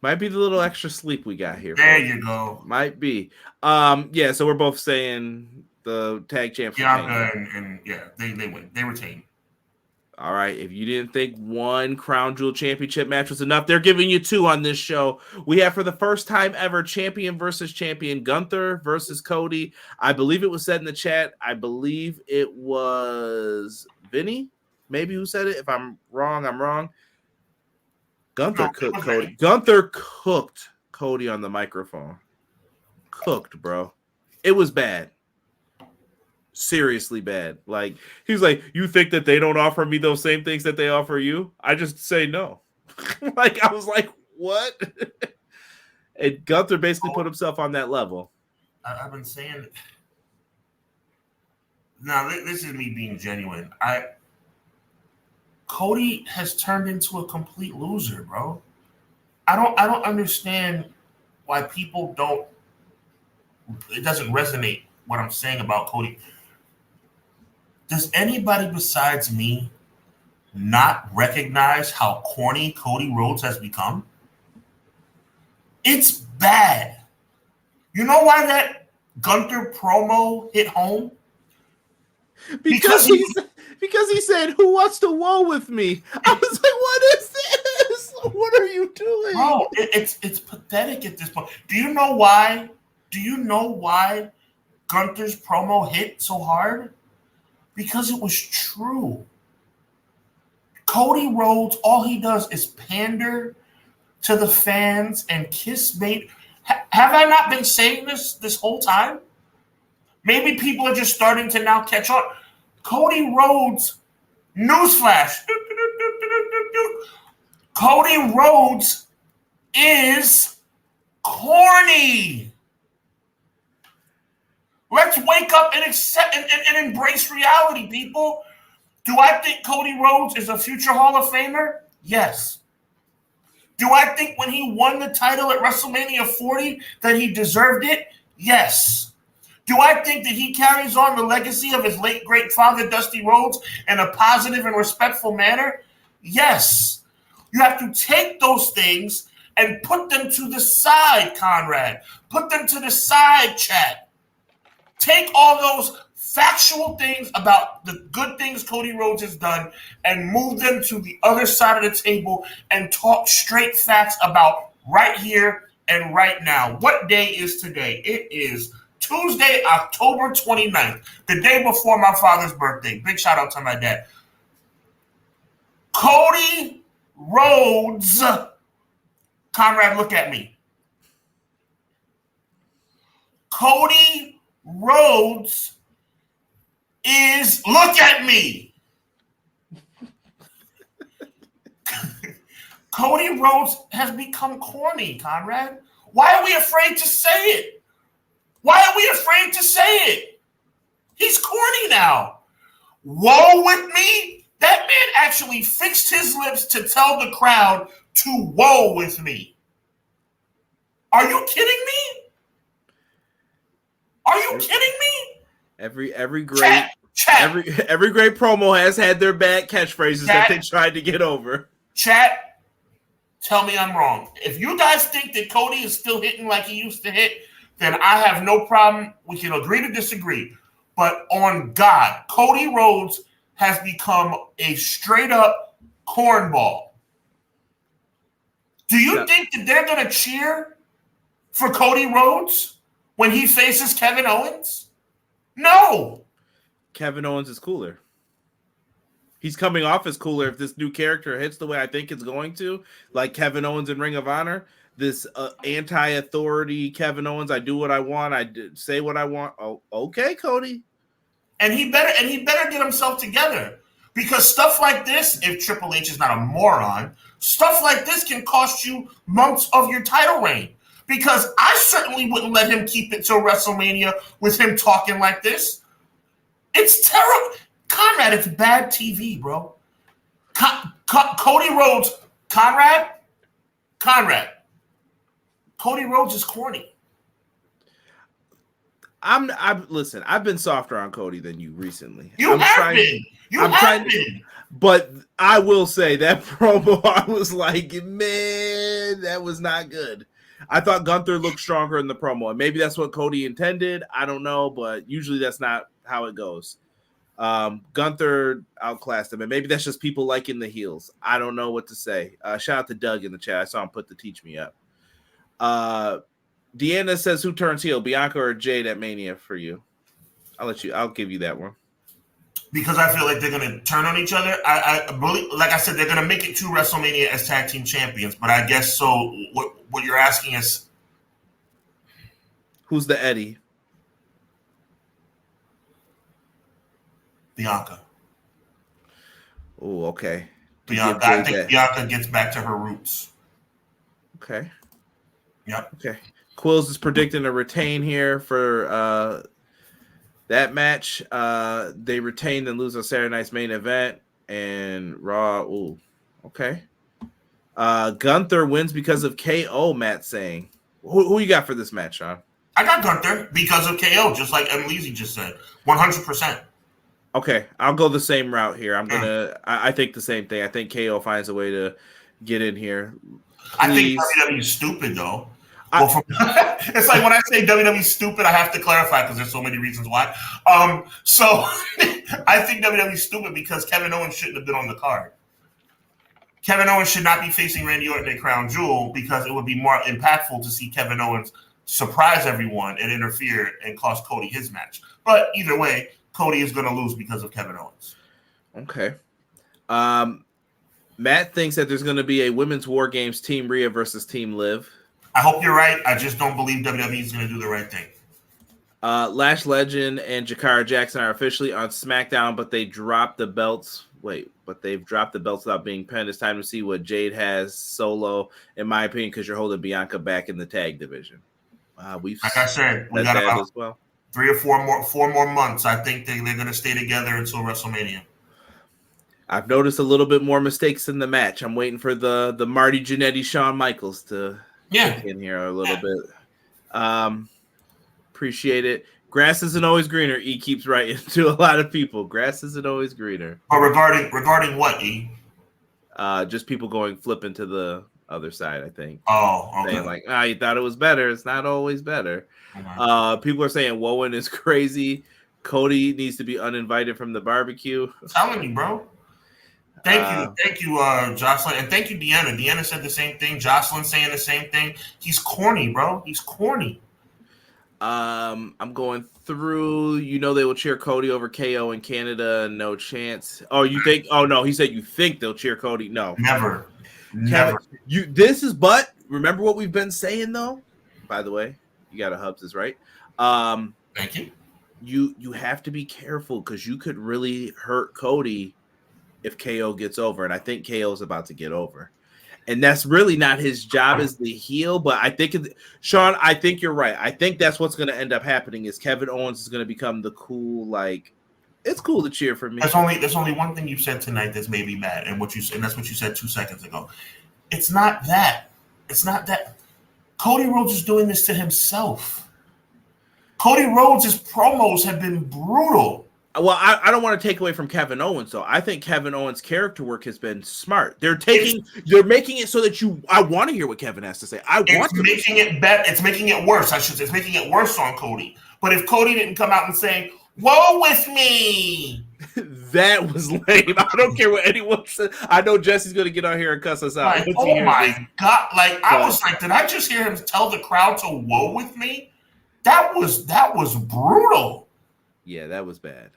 Might be the little extra sleep we got here. There you go. Might be. Yeah, so we're both saying the tag champs. Bianca and they win. They retain. All right. If you didn't think one Crown Jewel Championship match was enough, they're giving you two on this show. We have, for the first time ever, champion versus champion, Gunther versus Cody. I believe it was said in the chat. I believe it was Vinny, maybe, who said it. If I'm wrong, I'm wrong. Gunther cooked Cody. Gunther cooked Cody on the microphone. Cooked, bro. It was bad. Seriously bad. Like, he was like, you think that they don't offer me those same things that they offer you? I just say no. Like, I was like, what? And Gunther basically put himself on that level. I've been saying, now this is me being genuine. Cody has turned into a complete loser, bro. I don't understand why people don't. It doesn't resonate what I'm saying about Cody. Does anybody besides me not recognize how corny Cody Rhodes has become? It's bad. You know why that Gunther promo hit home? Because he said, "Who wants to woe with me?" I was like, "What is this? What are you doing?" Bro, it's pathetic at this point. Do you know why? Do you know why Gunther's promo hit so hard? Because it was true. Cody Rhodes, all he does is pander to the fans and kiss bait. Have I not been saying this whole time? Maybe people are just starting to now catch on. Cody Rhodes, newsflash. Cody Rhodes is corny. Let's wake up and accept and embrace reality, people. Do I think Cody Rhodes is a future Hall of Famer? Yes. Do I think when he won the title at WrestleMania 40 that he deserved it? Yes. Do I think that he carries on the legacy of his late great father, Dusty Rhodes, in a positive and respectful manner? Yes. You have to take those things and put them to the side, Conrad. Put them to the side, chat. Take all those factual things about the good things Cody Rhodes has done and move them to the other side of the table and talk straight facts about right here and right now. What day is today? It is Tuesday, October 29th, the day before my father's birthday. Big shout out to my dad. Cody Rhodes. Conrad, look at me. Cody Rhodes is, look at me. Cody Rhodes has become corny, Conrad. Why are we afraid to say it? Why are we afraid to say it? He's corny now. Woe with me? That man actually fixed his lips to tell the crowd to woe with me. Are you kidding me? Are you kidding me? Every great every great promo has had their bad catchphrases that they tried to get over. Chat, tell me I'm wrong. If you guys think that Cody is still hitting like he used to hit, then I have no problem. We can agree to disagree. But on God, Cody Rhodes has become a straight up cornball. Do you think that they're going to cheer for Cody Rhodes when he faces Kevin Owens? No. Kevin Owens is cooler. He's coming off as cooler if this new character hits the way I think it's going to, like Kevin Owens in Ring of Honor. This anti-authority Kevin Owens. I do what I want. Say what I want. Oh, okay, Cody. And he better get himself together, because stuff like this, if Triple H is not a moron, stuff like this can cost you months of your title reign. Because I certainly wouldn't let him keep it till WrestleMania with him talking like this. It's terrible. Conrad, it's bad TV, bro. Cody Rhodes, Conrad. Cody Rhodes is corny. Listen, I've been softer on Cody than you recently. You have been. But I will say that promo, I was like, man, that was not good. I thought Gunther looked stronger in the promo, and maybe that's what Cody intended. I don't know, but usually that's not how it goes. Gunther outclassed him, and maybe that's just people liking the heels. I don't know what to say. Shout out to Doug in the chat. I saw him put the teach me up. Deanna says, who turns heel, Bianca or Jade at Mania for you? I'll give you that one. Because I feel like they're going to turn on each other. I believe, like I said, they're going to make it to WrestleMania as tag team champions. But I guess so. What you're asking is, who's the Eddie? Bianca. Oh, okay. Bianca. I think Bianca gets back to her roots. Okay. Yep. Okay. Quills is predicting a retain here for that match. They retain and lose on Saturday night's main event and Raw. Ooh, okay. Gunther wins because of KO. Matt saying, who you got for this match, Sean? I got Gunther because of KO, just like Emleezy just said, 100%. Okay, I'll go the same route here. I think the same thing. I think KO finds a way to get in here. Please. I think WWE is stupid though. It's like when I say WWE is stupid, I have to clarify because there's so many reasons why. So I think WWE is stupid because Kevin Owens shouldn't have been on the card. Kevin Owens should not be facing Randy Orton at Crown Jewel because it would be more impactful to see Kevin Owens surprise everyone and interfere and cost Cody his match. But either way, Cody is going to lose because of Kevin Owens. Okay. Matt thinks that there's going to be a Women's War Games Team Rhea versus Team Liv. I hope you're right. I just don't believe WWE is going to do the right thing. Lash Legend and Jakara Jackson are officially on SmackDown, but they dropped the belts. They've dropped the belts without being pinned. It's time to see what Jade has solo, in my opinion, because you're holding Bianca back in the tag division. Like I said, we got about 3 or 4 more months. I think they're going to stay together until WrestleMania. I've noticed a little bit more mistakes in the match. I'm waiting for the Marty Jannetty, Shawn Michaels to get in here a little bit. Appreciate it. Grass isn't always greener. E keeps writing to a lot of people. Grass isn't always greener. But regarding what, E? Just people flipping to the other side, I think. Oh, okay. Saying like, you thought it was better. It's not always better. Okay. People are saying Wowen is crazy. Cody needs to be uninvited from the barbecue. I'm telling you, bro. Thank you, Jocelyn, and thank you, Deanna. Deanna said the same thing. Jocelyn saying the same thing. He's corny, bro. He's corny. I'm going through. They will cheer Cody over KO in Canada. No chance. Oh, you think? Oh no, he said you think they'll cheer Cody. No, never. But remember what we've been saying though. By the way, you got a Hubs is right. Thank you. You have to be careful because you could really hurt Cody if KO gets over, and I think KO is about to get over, and that's really not his job as the heel. But I think, Sean, I think you're right. I think that's what's going to end up happening is Kevin Owens is going to become the cool, like, it's cool to cheer for me. There's only one thing you said tonight that's made me mad, and that's what you said 2 seconds ago. It's not that. Cody Rhodes is doing this to himself. Cody Rhodes' promos have been brutal. Well, I don't want to take away from Kevin Owens, though. I think Kevin Owens' character work has been smart. They're making it so that I want to hear what Kevin has to say. It's making it worse. It's making it worse on Cody. But if Cody didn't come out and say, "Woe with me," that was lame. I don't care what anyone says. I know Jesse's going to get on here and cuss us out. Like, oh my God! I was like, did I just hear him tell the crowd to "Woe with me"? That was brutal. Yeah, that was bad.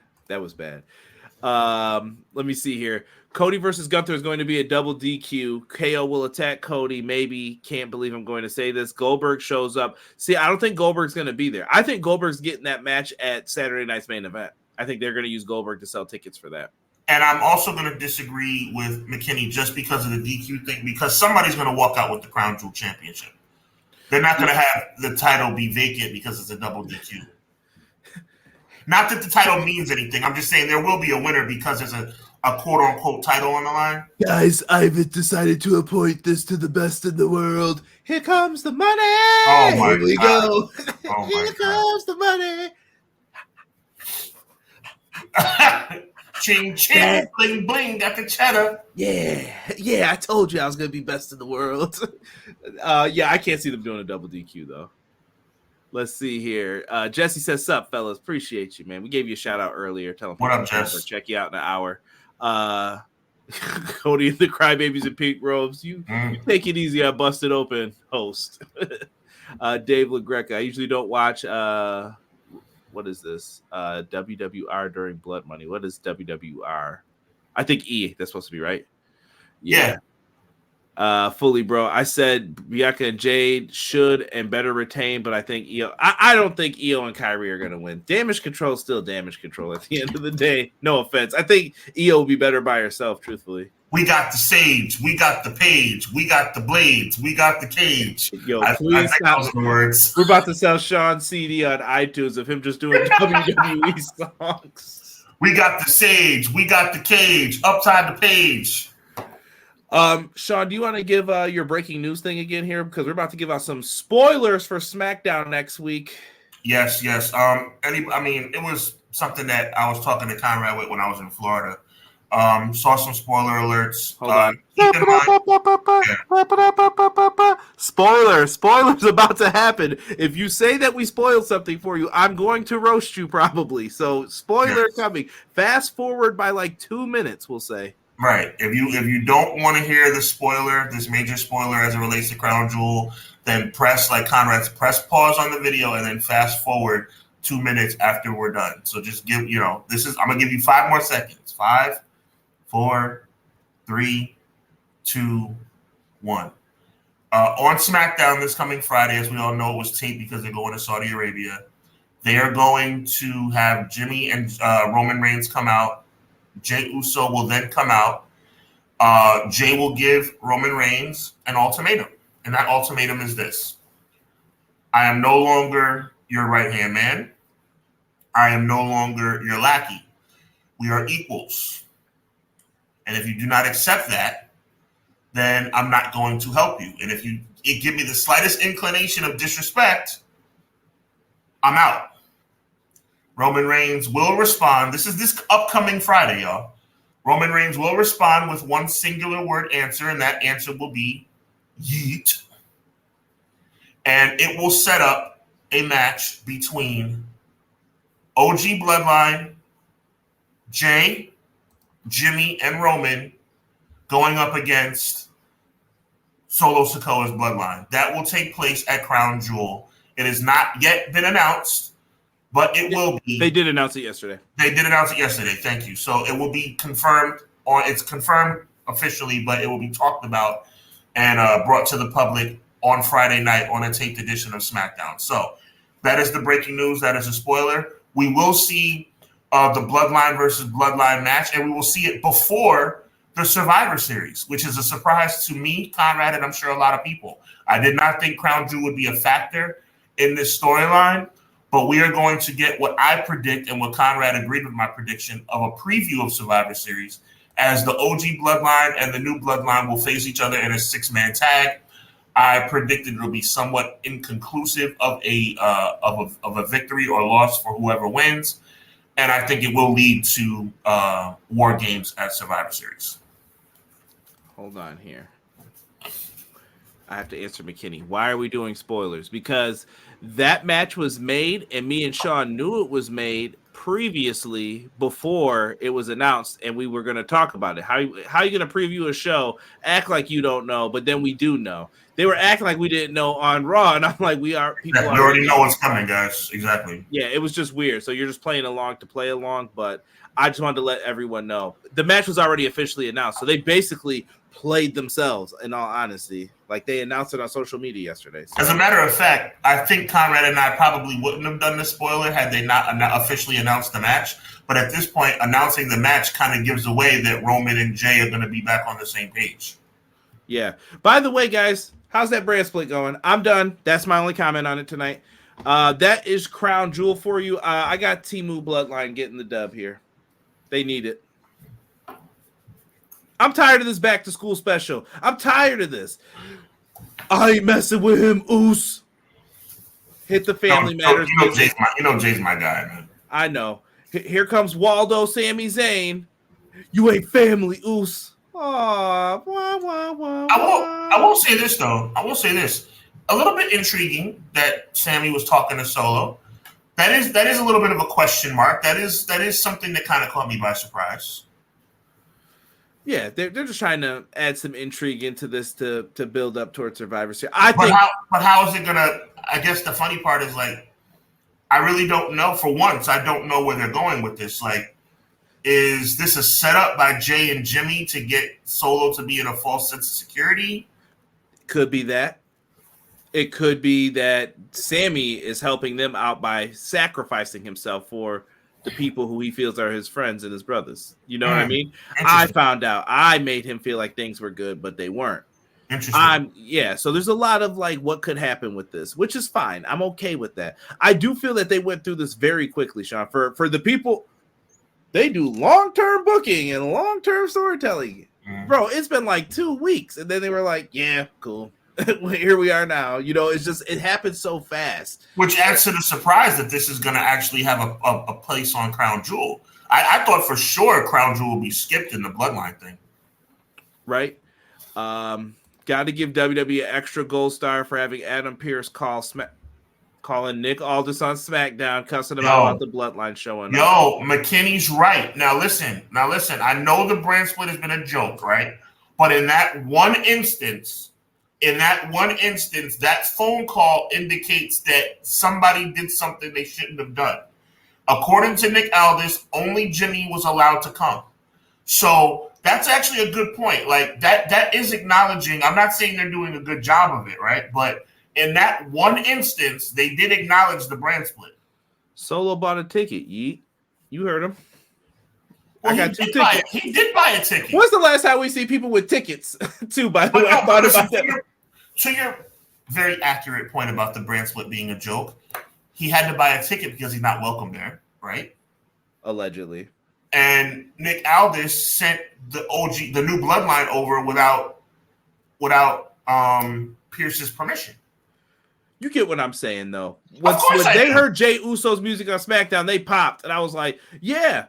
Let me see here. Cody versus Gunther is going to be a double DQ. KO will attack Cody. Maybe. Can't believe I'm going to say this. Goldberg shows up. See, I don't think Goldberg's going to be there. I think Goldberg's getting that match at Saturday night's main event. I think they're going to use Goldberg to sell tickets for that. And I'm also going to disagree with McKinney just because of the DQ thing, because somebody's going to walk out with the Crown Jewel Championship. They're not going to have the title be vacant because it's a double DQ. Not that the title means anything. I'm just saying there will be a winner because there's a a quote-unquote title on the line. Guys, I've decided to appoint this to the best in the world. Here comes the money. Oh my Here we God. go. Oh my Here comes the money. Ching ching, bling bling, got the cheddar. Yeah, I told you I was gonna be best in the world. Yeah, I can't see them doing a double DQ though. Let's see here. Jesse says, "Sup, fellas? Appreciate you, man. We gave you a shout out earlier. Tell them What up, Jess? Check you out in an hour." Cody and the Crybabies in pink robes. You take it easy. I busted open. Host. Dave LaGreca. I usually don't watch. What is this? WWR during Blood Money. What is WWR? I think E. That's supposed to be right. Yeah. Fully, bro. I said Bianca and Jade should and better retain, but I think Io. I don't think Io and Kyrie are gonna win. Damage control is still damage control at the end of the day. No offense. I think Io will be better by herself, truthfully. We got the sage, we got the page, we got the blades, we got the cage. Yo, please I think those are the words. We're about to sell Sean's CD on iTunes of him just doing WWE songs. We got the sage, we got the cage, upside the page. Sean, do you want to give your breaking news thing again here? Because we're about to give out some spoilers for SmackDown next week. Yes. It was something that I was talking to Conrad with when I was in Florida. Saw some spoiler alerts. Hold on. Spoilers about to happen. If you say that we spoiled something for you, I'm going to roast you probably. So spoiler coming. Fast forward by like 2 minutes, we'll say. Right. If you don't want to hear the spoiler, this major spoiler as it relates to Crown Jewel, then press like Conrad's press pause on the video and then fast forward 2 minutes after we're done. So just give I'm gonna give you 5 more seconds. 5, 4, 3, 2, 1. On SmackDown this coming Friday, as we all know, it was taped because they're going to Saudi Arabia. They are going to have Jimmy and Roman Reigns come out. Jey Uso will then come out. Jey will give Roman Reigns an ultimatum. And that ultimatum is this. I am no longer your right-hand man. I am no longer your lackey. We are equals. And if you do not accept that, then I'm not going to help you. And if you give me the slightest inclination of disrespect, I'm out. Roman Reigns will respond. This is this upcoming Friday, y'all. Roman Reigns will respond with one singular word answer, and that answer will be yeet. And it will set up a match between OG Bloodline, Jey, Jimmy, and Roman going up against Solo Sikoa's Bloodline. That will take place at Crown Jewel. It has not yet been announced, but it will be. They did announce it yesterday. Thank you. So it will be confirmed, or it's confirmed officially, but it will be talked about and brought to the public on Friday night on a taped edition of SmackDown. So that is the breaking news. That is a spoiler. We will see the Bloodline versus Bloodline match, and we will see it before the Survivor Series, which is a surprise to me, Conrad, and I'm sure a lot of people. I did not think Crown Jewel would be a factor in this storyline, but we are going to get what I predict and what Conrad agreed with my prediction of a preview of Survivor Series as the OG Bloodline and the new Bloodline will face each other in a 6-man tag. I predicted it'll be somewhat inconclusive of a victory or loss for whoever wins, and I think it will lead to War Games at Survivor Series. Hold on here. I have to answer McKinney. Why are we doing spoilers? Because that match was made, and me and Sean knew it was made previously before it was announced, and we were going to talk about it. How are you going to preview a show, act like you don't know, but then we do know? They were acting like we didn't know on Raw, and I'm like, we already know what's coming, guys. Exactly. Yeah, it was just weird. So you're just playing along to play along, but I just wanted to let everyone know. The match was already officially announced, so they basically played themselves, in all honesty. Like, they announced it on social media yesterday. So. As a matter of fact, I think Conrad and I probably wouldn't have done the spoiler had they not officially announced the match. But at this point, announcing the match kind of gives away that Roman and Jey are going to be back on the same page. Yeah. By the way, guys, how's that brand split going? I'm done. That's my only comment on it tonight. That is Crown Jewel for you. I got Temu Bloodline getting the dub here. They need it. I'm tired of this back to school special. I'm tired of this. I ain't messing with him, Oos. Hit the Family Matters music. Jay's my guy, man. I know. Here comes Waldo, Sami Zayn. You ain't family, Oos. Aww. I won't say this though. I will say this. A little bit intriguing that Sammy was talking to Solo. That is a little bit of a question mark. That is something that kind of caught me by surprise. Yeah, they're just trying to add some intrigue into this to build up towards Survivor Series. But how is it gonna? I guess the funny part is like, I really don't know. For once, I don't know where they're going with this. Like, is this a setup by Jay and Jimmy to get Solo to be in a false sense of security? Could be that. It could be that Sammy is helping them out by sacrificing himself for the people who he feels are his friends and his brothers. You know what I mean? I found out. I made him feel like things were good, but they weren't. Interesting. So there's a lot of like what could happen with this, which is fine. I'm okay with that. I do feel that they went through this very quickly, Sean. For the people, they do long-term booking and long-term storytelling. Bro, it's been like 2 weeks, and then they were like, yeah, cool. Here we are now. You know, it's just it happens so fast. Which adds to the surprise that this is going to actually have a place on Crown Jewel. I thought for sure Crown Jewel would be skipped in the Bloodline thing. Right. Got to give WWE an extra gold star for having Adam Pearce calling Nick Aldis on SmackDown, cussing him out about the Bloodline showing up. McKinney's right. Now listen. I know the brand split has been a joke, right? But in that one instance, that phone call indicates that somebody did something they shouldn't have done. According to Nick Aldis, only Jimmy was allowed to come. So that's actually a good point. Like that is acknowledging. I'm not saying they're doing a good job of it, right? But in that one instance, they did acknowledge the brand split. Solo bought a ticket. Yeet. You heard him. Well, I got 2 tickets. He did buy a ticket. When's the last time we see people with tickets, too, by the way? To your very accurate point about the brand split being a joke, he had to buy a ticket because he's not welcome there, right? Allegedly. And Nick Aldis sent the new Bloodline over without Pierce's permission. You get what I'm saying, though. When they heard Jey Uso's music on SmackDown, they popped. And I was like, yeah,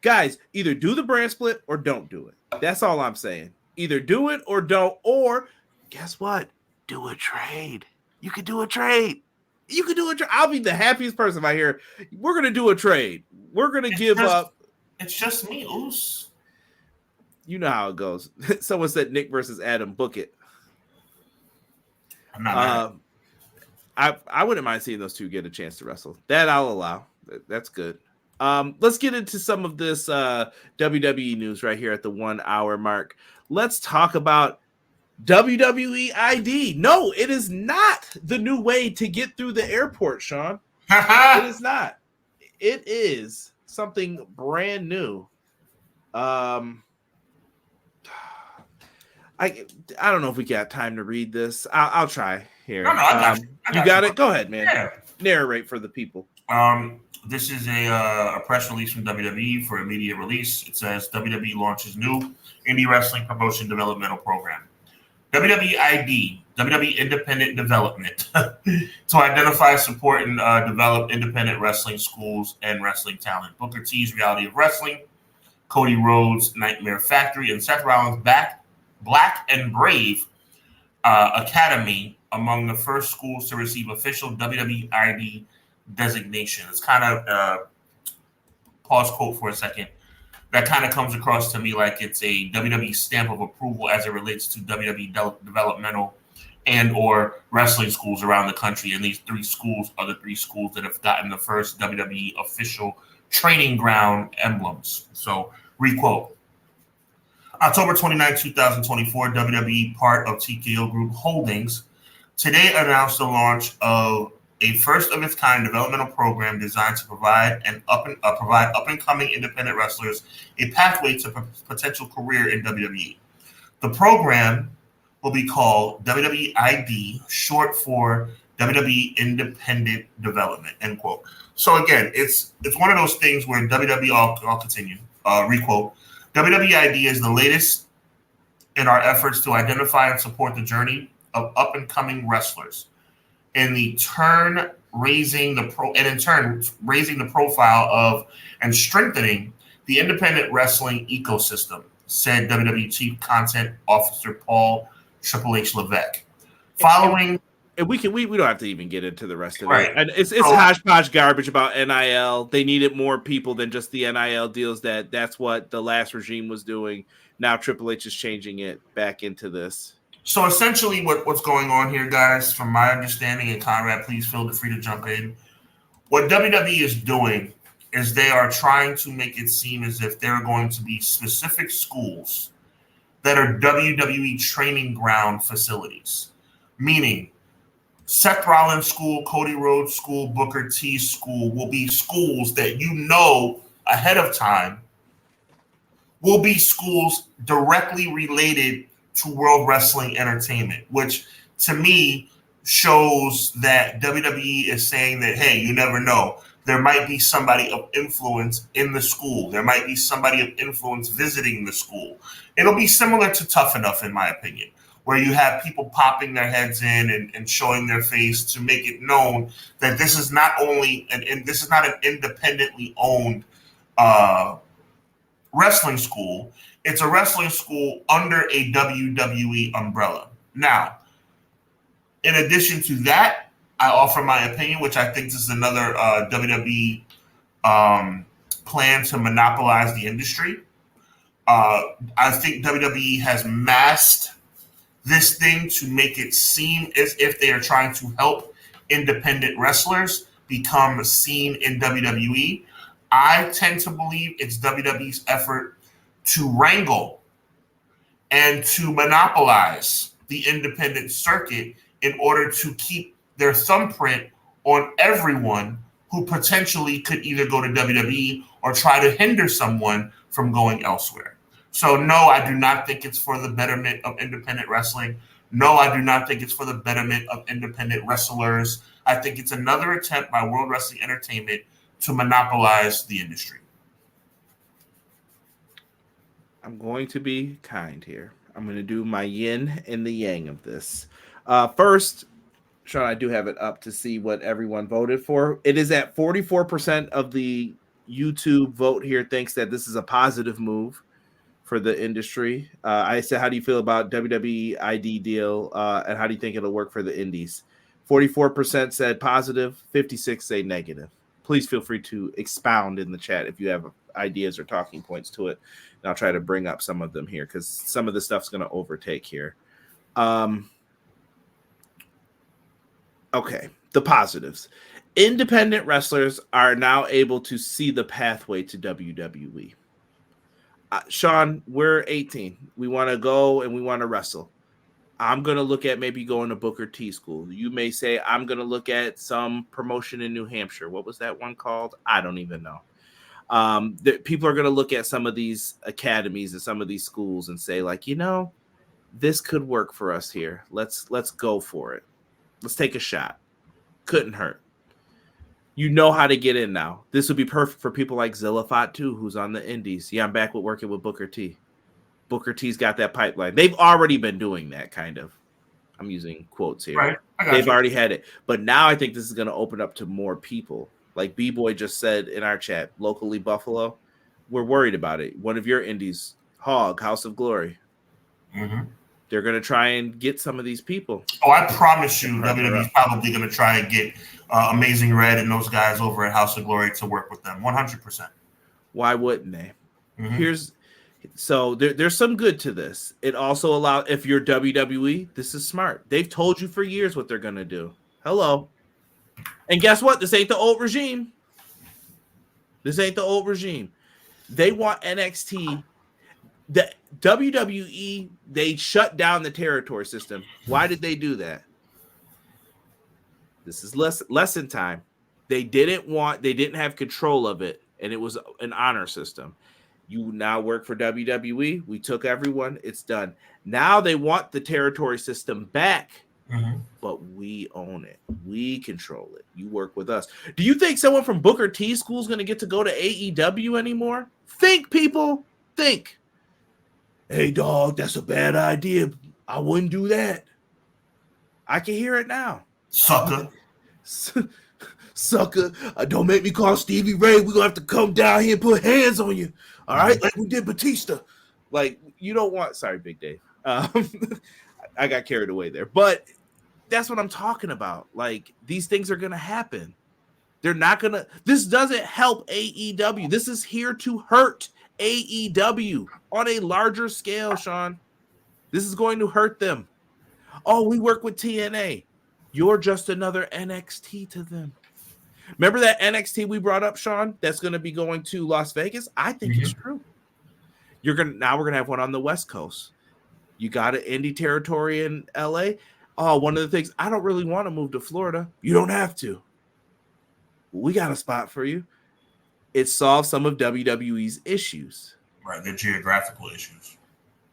guys, either do the brand split or don't do it. That's all I'm saying. Either do it or don't. Or, guess what? Do a trade. You could do a trade. I'll be the happiest person if I hear, we're going to do a trade. We're going to give up. It's just me, Oos. You know how it goes. Someone said Nick versus Adam, book it. I'm not I wouldn't mind seeing those two get a chance to wrestle. That I'll allow. That's good. Let's get into some of this WWE news right here at the 1 hour mark. Let's talk about WWE ID. No, it is not the new way to get through the airport, Sean. It is not. It is something brand new. I don't know if we got time to read this. I'll try here. No, I got it? Go ahead, man. Yeah. Narrate for the people. This is a press release from WWE for immediate release. It says WWE launches new indie wrestling promotion developmental program. WWE ID, WWE Independent Development, to identify, support, and develop independent wrestling schools and wrestling talent. Booker T's Reality of Wrestling, Cody Rhodes' Nightmare Factory, and Seth Rollins' Black and Brave Academy among the first schools to receive official WWE ID designation. It's kind of pause quote for a second. That kind of comes across to me like it's a WWE stamp of approval as it relates to WWE developmental and or wrestling schools around the country. And these 3 schools are the 3 schools that have gotten the first WWE official training ground emblems. So, requote. October 29, 2024, WWE, part of TKO Group Holdings, today announced the launch of a first-of-its-kind developmental program designed to provide up-and-coming independent wrestlers a pathway to potential career in WWE. The program will be called WWE ID, short for WWE Independent Development, end quote. So again, it's one of those things where WWE, I'll continue, requote, WWE ID is the latest in our efforts to identify and support the journey of up-and-coming wrestlers, and in turn raising the profile of and strengthening the independent wrestling ecosystem, said WWE Chief Content Officer Paul Triple H Levesque. Following, and we don't have to even get into the rest of right. it. And it's hodgepodge garbage about NIL. They needed more people than just the NIL deals. That's what the last regime was doing. Now Triple H is changing it back into this. So essentially what's going on here, guys, from my understanding, and Conrad, please feel free to jump in. What WWE is doing is they are trying to make it seem as if there are going to be specific schools that are WWE training ground facilities. Meaning, Seth Rollins School, Cody Rhodes School, Booker T School will be schools that you know ahead of time will be schools directly related to World Wrestling Entertainment, which to me shows that WWE is saying that, hey, you never know. There might be somebody of influence in the school. There might be somebody of influence visiting the school. It'll be similar to Tough Enough, in my opinion, where you have people popping their heads in and showing their face to make it known that this is not only an independently owned wrestling school. It's a wrestling school under a WWE umbrella. Now, in addition to that, I offer my opinion, which I think this is another WWE plan to monopolize the industry. I think WWE has masked this thing to make it seem as if they are trying to help independent wrestlers become seen in WWE. I tend to believe it's WWE's effort to wrangle and to monopolize the independent circuit in order to keep their thumbprint on everyone who potentially could either go to WWE or try to hinder someone from going elsewhere. So no, I do not think it's for the betterment of independent wrestling. No, I do not think it's for the betterment of independent wrestlers. I think it's another attempt by World Wrestling Entertainment to monopolize the industry. I'm going to be kind here. I'm going to do my yin and the yang of this. First, Sean, I do have it up to see what everyone voted for. It is at 44% of the YouTube vote here thinks that this is a positive move for the industry. I said, how do you feel about WWE ID deal, and how do you think it'll work for the indies? 44% said positive, 56% say negative. Please feel free to expound in the chat if you have ideas or talking points to it. And I'll try to bring up some of them here because some of the stuff's going to overtake here. Okay, the positives. Independent wrestlers are now able to see the pathway to WWE. Sean, we're 18. We want to go and we want to wrestle. I'm going to look at maybe going to Booker T school. You may say, I'm going to look at some promotion in New Hampshire. What was that one called? I don't even know. People are going to look at some of these academies and some of these schools and say, like, you know, this could work for us here. Let's go for it. Let's take a shot. Couldn't hurt. You know how to get in now. This would be perfect for people like Zillafat too, who's on the indies. Yeah, I'm back with working with Booker T. Booker T's got that pipeline. They've already been doing that, kind of. I'm using quotes here. Right. They've already had it. But now I think this is going to open up to more people. Like B-Boy just said in our chat, locally Buffalo, we're worried about it. One of your indies, Hog, House of Glory. Mm-hmm. They're going to try and get some of these people. Oh, I promise you, WWE's probably going to try and get Amazing Red and those guys over at House of Glory to work with them. 100%. Why wouldn't they? Mm-hmm. So there's some good to this. It also allows, if you're WWE, this is smart. They've told you for years what they're going to do. Hello. And guess what? This ain't the old regime. This ain't the old regime. They want NXT. The WWE, they shut down the territory system. Why did they do that? This is lesson time. They didn't have control of it, and it was an honor system. You now work for WWE. We took everyone. It's done. Now they want the territory system back, but we own it. We control it. You work with us. Do you think someone from Booker T school is going to get to go to AEW anymore? Think, people. Think. Hey, dog, that's a bad idea. I wouldn't do that. I can hear it now. Sucker. Sucker, don't make me call Stevie Ray. We're going to have to come down here and put hands on you. All right? Like we did Batista. Like, you don't want... Sorry, Big Dave. I got carried away there. But that's what I'm talking about. Like, these things are going to happen. They're not going to... This doesn't help AEW. This is here to hurt AEW on a larger scale, Sean. This is going to hurt them. Oh, we work with TNA. You're just another NXT to them. Remember that NXT we brought up, Sean? That's going to be going to Las Vegas? I think it's true. Now we're going to have one on the West Coast. You got an indie territory in LA. Oh, one of the things, I don't really want to move to Florida. You don't have to. We got a spot for you. It solves some of WWE's issues. Right, their geographical issues.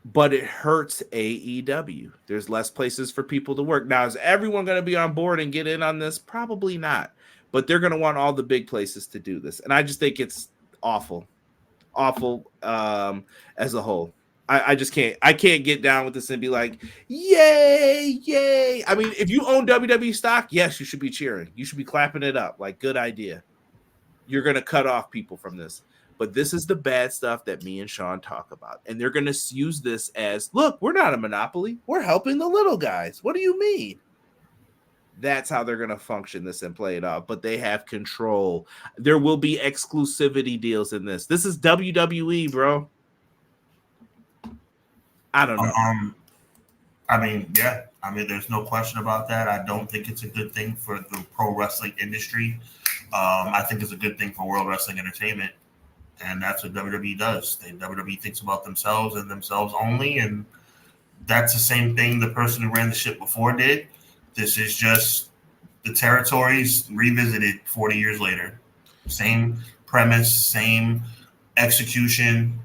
But it hurts AEW. There's less places for people to work. Now, is everyone going to be on board and get in on this? Probably not. But they're going to want all the big places to do this. And I just think it's awful. Awful as a whole. I just can't. I can't get down with this and be like, yay, yay. I mean, if you own WWE stock, yes, you should be cheering. You should be clapping it up. Like, good idea. You're going to cut off people from this. But this is the bad stuff that me and Sean talk about. And they're going to use this as, look, we're not a monopoly. We're helping the little guys. What do you mean? That's how they're going to function this and play it out. But they have control. There will be exclusivity deals in this. This is WWE, bro. I don't know. I mean, yeah. I mean, there's no question about that. I don't think it's a good thing for the pro wrestling industry. I think it's a good thing for World Wrestling Entertainment. And that's what WWE does. WWE thinks about themselves and themselves only. And that's the same thing the person who ran the ship before did. This is just the territories revisited 40 years later. Same premise, same execution.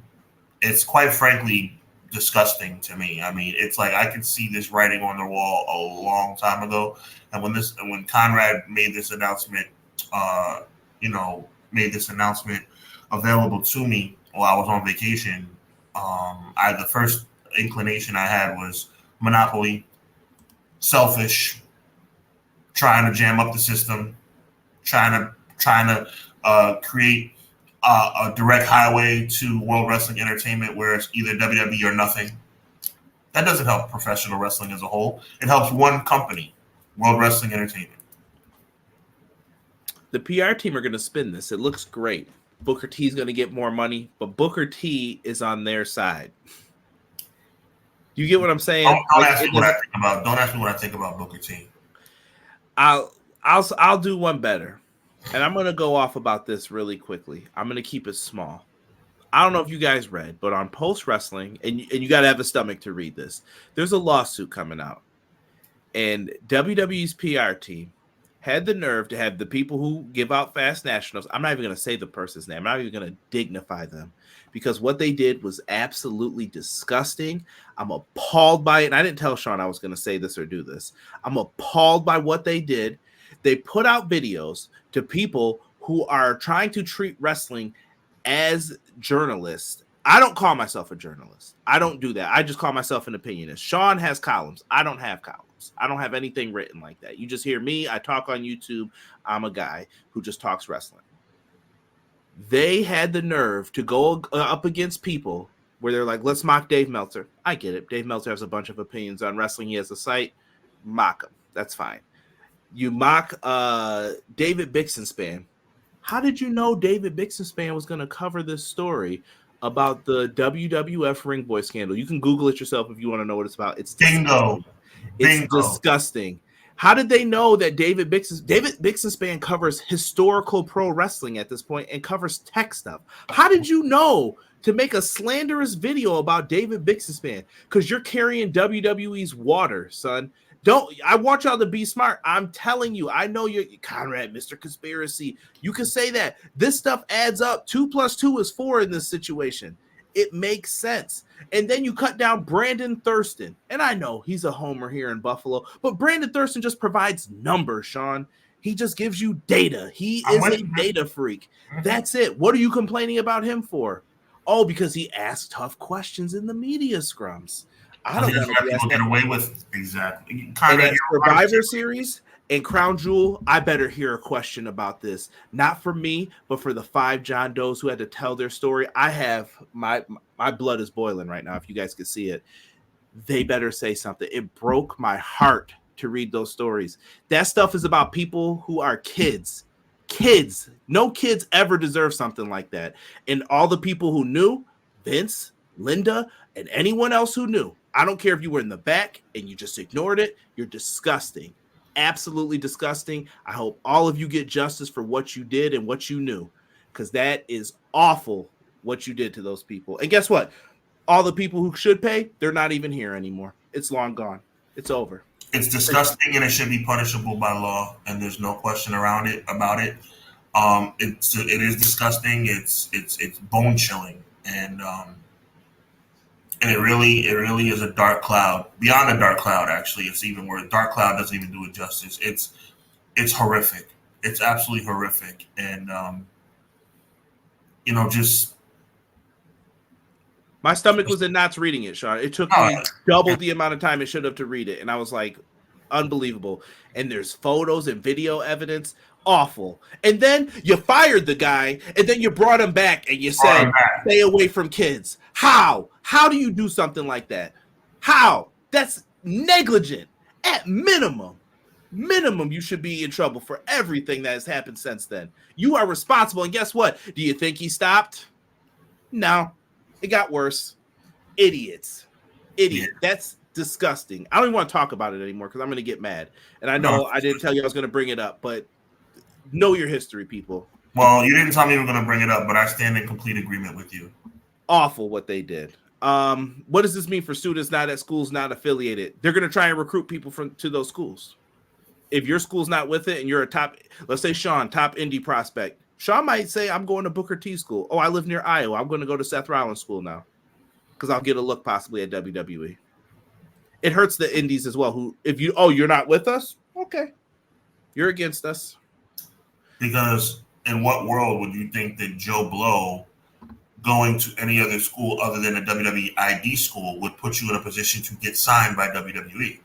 It's quite frankly disgusting to me. I mean, it's like I could see this writing on the wall a long time ago. And when Conrad made this announcement, available to me while I was on vacation, the first inclination I had was monopoly, selfish, trying to jam up the system, trying to create a direct highway to World Wrestling Entertainment where it's either WWE or nothing. That doesn't help professional wrestling as a whole. It helps one company, World Wrestling Entertainment. The PR team are going to spin this. It looks great. Booker T is going to get more money, but Booker T is on their side. You get what I'm saying? Don't ask me what I think about. Don't ask me what I think about Booker T. I'll do one better, and I'm going to go off about this really quickly. I'm going to keep it small. I don't know if you guys read, but on Post Wrestling, and you got to have a stomach to read this. There's a lawsuit coming out, and WWE's PR team had the nerve to have the people who give out fast nationals. I'm not even going to say the person's name. I'm not even going to dignify them because what they did was absolutely disgusting. I'm appalled by it. And I didn't tell Sean I was going to say this or do this. I'm appalled by what they did. They put out videos to people who are trying to treat wrestling as journalists. I don't call myself a journalist. I don't do that. I just call myself an opinionist. Sean has columns. I don't have columns. I don't have anything written like that. You just hear me. I talk on YouTube. I'm a guy who just talks wrestling. They had the nerve to go up against people where they're like, let's mock Dave Meltzer. I get it. Dave Meltzer has a bunch of opinions on wrestling. He has a site. Mock him. That's fine. You mock David Bixenspan. How did you know David Bixenspan was going to cover this story about the WWF Ring Boy scandal? You can Google it yourself if you want to know what it's about. It's Bingo. It's disgusting. How did they know that David Bixenspan covers historical pro wrestling at this point and covers tech stuff? How did you know to make a slanderous video about David Bixenspan? Because you're carrying WWE's water, son. I want y'all to be smart. I'm telling you, I know you're Conrad, Mr. Conspiracy. You can say that. This stuff adds up. 2 + 2 is 4 in this situation. It makes sense. And then you cut down Brandon Thurston. And I know he's a homer here in Buffalo, but Brandon Thurston just provides numbers, Sean. He just gives you data. He is a data freak. That's it. What are you complaining about him for? Oh, because he asked tough questions in the media scrums. I don't want to people get away with exactly. And at Survivor Series and Crown Jewel, I better hear a question about this. Not for me, but for the 5 John Does who had to tell their story. I have my blood is boiling right now. If you guys could see it, they better say something. It broke my heart to read those stories. That stuff is about people who are kids. Kids. No kids ever deserve something like that. And all the people who knew, Vince, Linda, and anyone else who knew, I don't care if you were in the back and you just ignored it. You're disgusting. Absolutely disgusting. I hope all of you get justice for what you did and what you knew, because that is awful what you did to those people. And guess what? All the people who should pay, they're not even here anymore. It's long gone. It's over. It's disgusting and it should be punishable by law, and there's no question about it. It is disgusting. It's bone chilling, and it really is a dark cloud. Beyond a dark cloud, actually, it's even worse. Dark cloud doesn't even do it justice. It's horrific. It's absolutely horrific, and just. My stomach was in knots reading it, Sean. It took me double the amount of time it should have to read it, and I was like, unbelievable. And there's photos and video evidence. Awful. And then you fired the guy, and then you brought him back, and you said, stay away from kids. How? How do you do something like that? How? That's negligent. At minimum, you should be in trouble for everything that has happened since then. You are responsible, and guess what? Do you think he stopped? No. It got worse. Idiot. That's disgusting. I don't even want to talk about it anymore because I'm going to get mad. And I know I didn't tell you I was going to bring it up, but know your history, people. Well, you didn't tell me you were going to bring it up, but I stand in complete agreement with you. Awful what they did. What does this mean for students not at schools not affiliated? They're going to try and recruit people to those schools. If your school's not with it and you're a top, let's say Sean, top indie prospect, Sean might say, I'm going to Booker T school. Oh, I live near Iowa. I'm going to go to Seth Rollins school now because I'll get a look possibly at WWE. It hurts the indies as well. You're not with us? Okay. You're against us. Because in what world would you think that Joe Blow going to any other school other than a WWE ID school would put you in a position to get signed by WWE?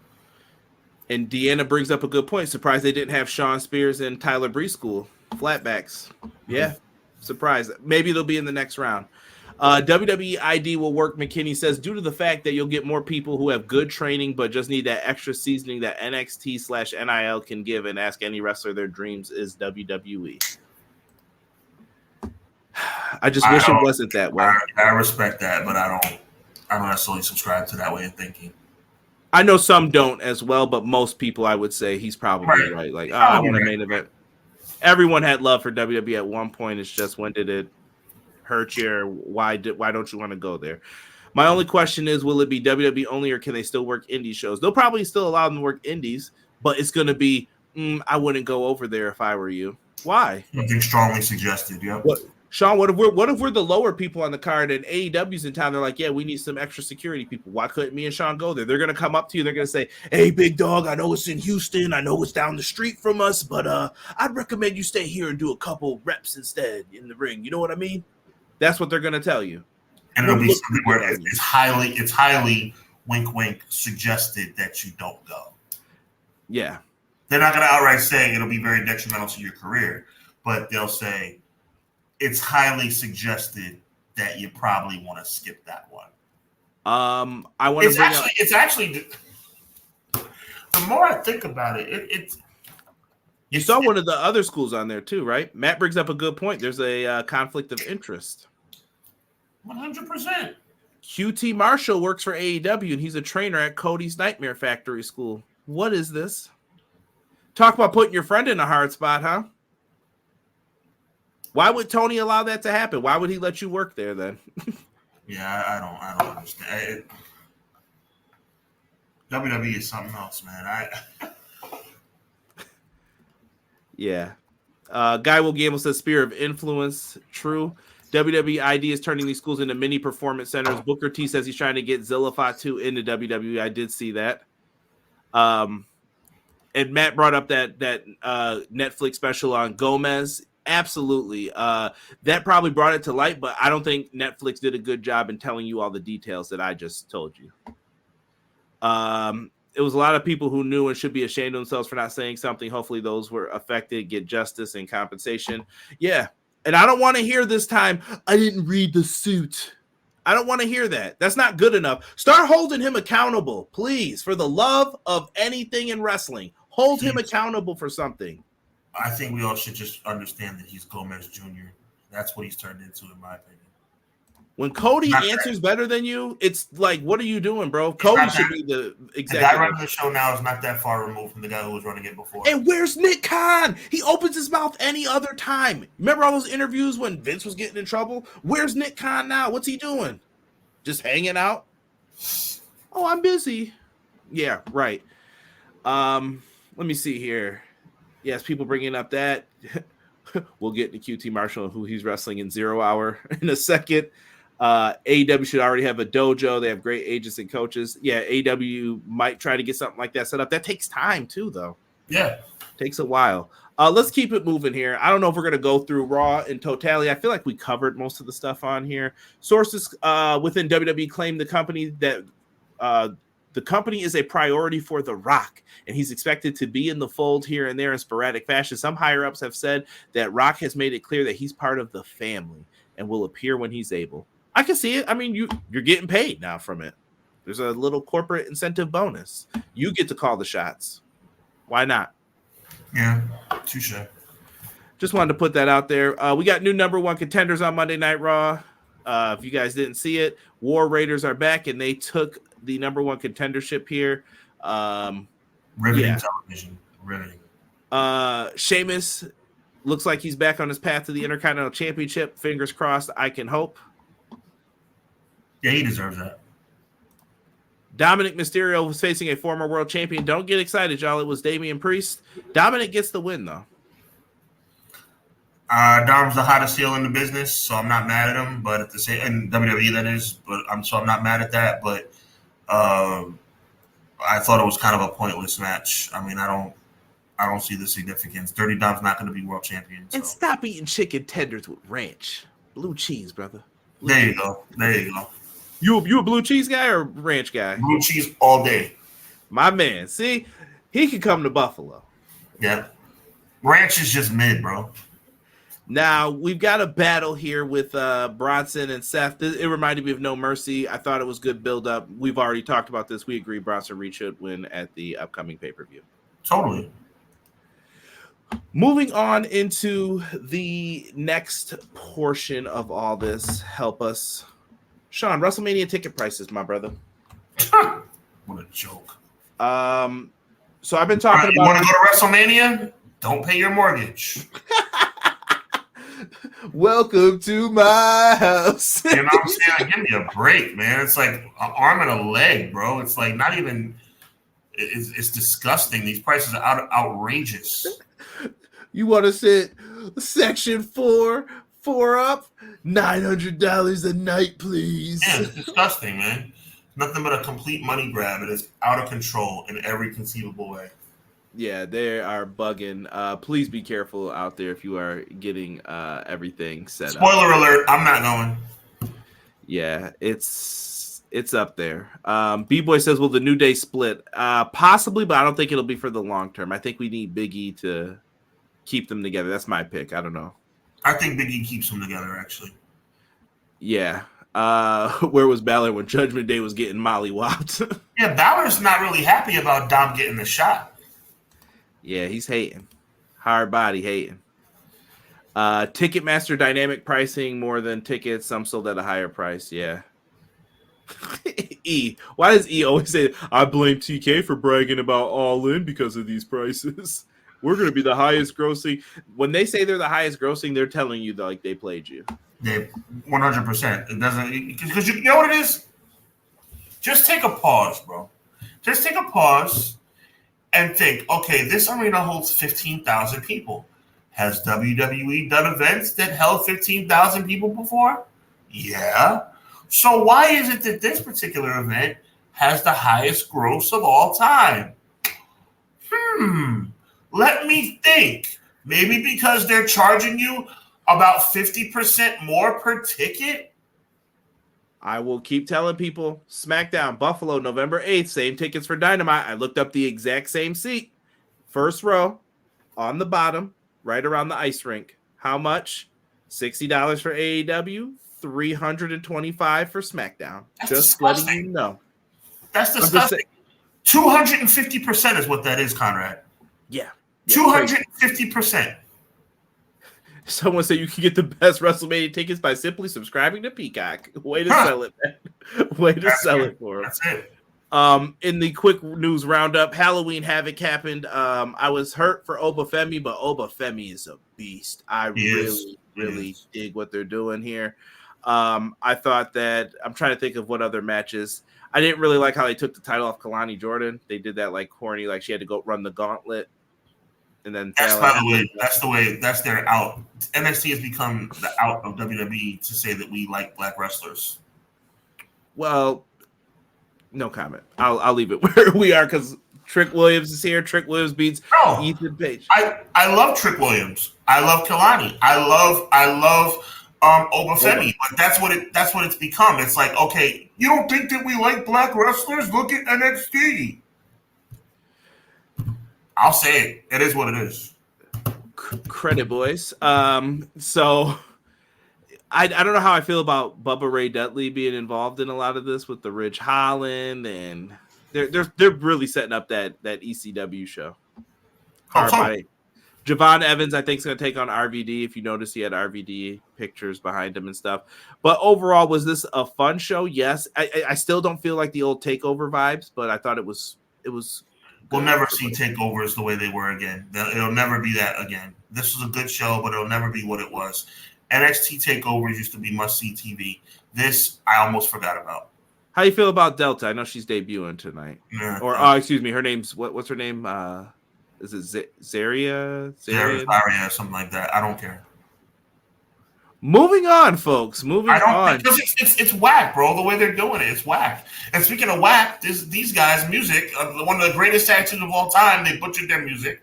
And Deanna brings up a good point. Surprised they didn't have Sean Spears and Tyler Breeze school. Flatbacks. Yeah. Surprised. Maybe they'll be in the next round. WWE ID will work, McKinney says, due to the fact that you'll get more people who have good training but just need that extra seasoning that NXT/NIL can give, and ask any wrestler their dreams is WWE. I just wish it wasn't that way. I respect that, but I don't necessarily subscribe to that way of thinking. I know some don't as well, but most people, I would say he's probably right. Like, I want a main event. Everyone had love for WWE at one point. It's just, when did it hurt you, or why don't you want to go there? My only question is, will it be WWE only, or can they still work indie shows? They'll probably still allow them to work indies, but it's going to be, I wouldn't go over there if I were you. Why? Something strongly suggested, yeah. Sean, what if we're the lower people on the card and AEW's in town? They're like, yeah, we need some extra security people. Why couldn't me and Sean go there? They're going to come up to you. They're going to say, hey, big dog, I know it's in Houston. I know it's down the street from us, but I'd recommend you stay here and do a couple reps instead in the ring. You know what I mean? That's what they're going to tell you. And it'll be something where it's highly wink, wink suggested that you don't go. Yeah. They're not going to outright say it'll be very detrimental to your career, but they'll say, it's highly suggested that you probably want to skip that one. I want to bring up. It's actually, the more I think about it, you saw one of the other schools on there too, right? Matt brings up a good point. There's a conflict of interest. 100%. QT Marshall works for AEW, and he's a trainer at Cody's Nightmare Factory School. What is this? Talk about putting your friend in a hard spot, huh? Why would Tony allow that to happen? Why would he let you work there then? Yeah, I don't understand. WWE is something else, man. Yeah. Guy Will Gamble says Spear of Influence. True. WWE ID is turning these schools into mini performance centers. Booker T says he's trying to get Zilla Fatu into WWE. I did see that. And Matt brought up that Netflix special on Gomez. absolutely. That probably brought it to light, but I don't think Netflix did a good job in telling you all the details that I just told you. It was a lot of people who knew and should be ashamed of themselves for not saying something. Hopefully those were affected get justice and compensation. Yeah. And I don't want to hear this time, I didn't read the suit. I don't want to hear that. That's not good enough. Start holding him accountable, please, for the love of anything in wrestling. Hold him accountable for something. I think we all should just understand that he's Gomez Jr. That's what he's turned into, in my opinion. When Cody answers better than you, it's like, what are you doing, bro? Cody should be the executive. The guy running the show now is not that far removed from the guy who was running it before. And where's Nick Khan? He opens his mouth any other time. Remember all those interviews when Vince was getting in trouble? Where's Nick Khan now? What's he doing? Just hanging out? Oh, I'm busy. Yeah, right. Let me see here. Yes, people bringing up that. We'll get to QT Marshall and who he's wrestling in 0 Hour in a second. AEW should already have a dojo. They have great agents and coaches. Yeah, AEW might try to get something like that set up. That takes time too, though. Yeah. Takes a while. Let's keep it moving here. I don't know if we're going to go through Raw in totality. I feel like we covered most of the stuff on here. Sources within WWE claim the company that the company is a priority for The Rock, and he's expected to be in the fold here and there in sporadic fashion. Some higher-ups have said that Rock has made it clear that he's part of the family and will appear when he's able. I can see it. I mean, you're getting paid now from it. There's a little corporate incentive bonus. You get to call the shots. Why not? Yeah, touche. Just wanted to put that out there. We got new number one contenders on Monday Night Raw. If you guys didn't see it, War Raiders are back, and they took the number one contendership here. Riveting television. Riveting. Sheamus looks like he's back on his path to the Intercontinental Championship. Fingers crossed, I can hope. Yeah, he deserves that. Dominic Mysterio was facing a former world champion. Don't get excited, y'all. It was Damian Priest. Dominic gets the win, though. Dom's the hottest heel in the business, so I'm not mad at him. But at the same, and WWE that is, but I'm not mad at that. But I thought it was kind of a pointless match. I mean, I don't see the significance. Dirty Dom's not going to be world champion. So. And stop eating chicken tenders with ranch, blue cheese, brother. There you go. You a blue cheese guy or ranch guy? Blue cheese all day. My man. See, he could come to Buffalo. Yeah. Ranch is just mid, bro. Now, we've got a battle here with Bronson and Seth. It reminded me of No Mercy. I thought it was good build-up. We've already talked about this. We agree Bronson Reed should win at the upcoming pay-per-view. Totally. Moving on into the next portion of all this. Help us. Sean, WrestleMania ticket prices, my brother. What a joke. So I've been talking about... You want to go to WrestleMania? Don't pay your mortgage. Welcome to my house. You know what I'm saying? Like, give me a break, man. It's like an arm and a leg, bro. It's like not even... It's disgusting. These prices are outrageous. You want to sit section 4 up? $900 a night, please. Yeah, it's disgusting, man. Nothing but a complete money grab. It is out of control in every conceivable way. Yeah, they are bugging. Please be careful out there if you are getting everything set up. Spoiler alert, I'm not going. Yeah, it's up there. B-Boy says, will the New Day split? Possibly, but I don't think it'll be for the long term. I think we need Big E to keep them together. That's my pick. I don't know. I think Big E keeps them together, actually. Yeah. Where was Balor when Judgment Day was getting mollywopped? Yeah, Balor's not really happy about Dom getting the shot. Yeah, he's hating. Hard body hating. Ticketmaster dynamic pricing more than tickets. Some sold at a higher price. Yeah. E. Why does E always say, I blame TK for bragging about All In because of these prices? We're going to be the highest grossing. When they say they're the highest grossing, they're telling you like they played you. They 100%. It doesn't, because you know what it is? Just take a pause, bro. Just take a pause and think, okay, this arena holds 15,000 people. Has WWE done events that held 15,000 people before? Yeah. So why is it that this particular event has the highest gross of all time? Let me think. Maybe because they're charging you about 50% more per ticket. I will keep telling people, SmackDown, Buffalo, November 8th, same tickets for Dynamite. I looked up the exact same seat. First row, on the bottom, right around the ice rink. How much? $60 for AEW, $325 for SmackDown. That's just disgusting. letting you know. That's disgusting. 250% is what that is, Conrad. Yeah. 250%. Someone said you can get the best WrestleMania tickets by simply subscribing to Peacock. Way to sell it, man. Way to sell it for them. That's it. In the quick news roundup, Halloween Havoc happened. I was hurt for Obafemi, but Obafemi is a beast. I really dig what they're doing here. I thought that I'm trying to think of what other matches. I didn't really like how they took the title off Kalani Jordan. They did that like corny, like she had to go run the gauntlet. And then that's their out. NXT has become the out of WWE to say that we like black wrestlers. Well, no comment. I'll leave it where we are because Trick Williams is here. Trick Williams beats Ethan Page. I love Trick Williams. I love Kalani. I love Obafemi. But that's what it's become. It's like, okay, you don't think that we like black wrestlers? Look at NXT. I'll say it. It is what it is. Credit, boys. So I don't know how I feel about Bubba Ray Dudley being involved in a lot of this with the Ridge Holland, and they're really setting up that ECW show. Javon Evans, I think, is going to take on RVD. If you notice, he had RVD pictures behind him and stuff. But overall, was this a fun show? Yes. I still don't feel like the old TakeOver vibes, but I thought it was. We'll never see takeovers the way they were again. It'll never be that again. This was a good show, but it'll never be what it was. NXT takeovers used to be must-see TV. This, I almost forgot about. How you feel about Delta? I know she's debuting tonight. Yeah, excuse me. Her name's what's her name? Is it Zaria? Zaria, something like that. I don't care. Moving on, folks. Because it's whack, bro. The way they're doing it, it's whack. And speaking of whack, these guys' music, one of the greatest tag teams of all time, they butchered their music.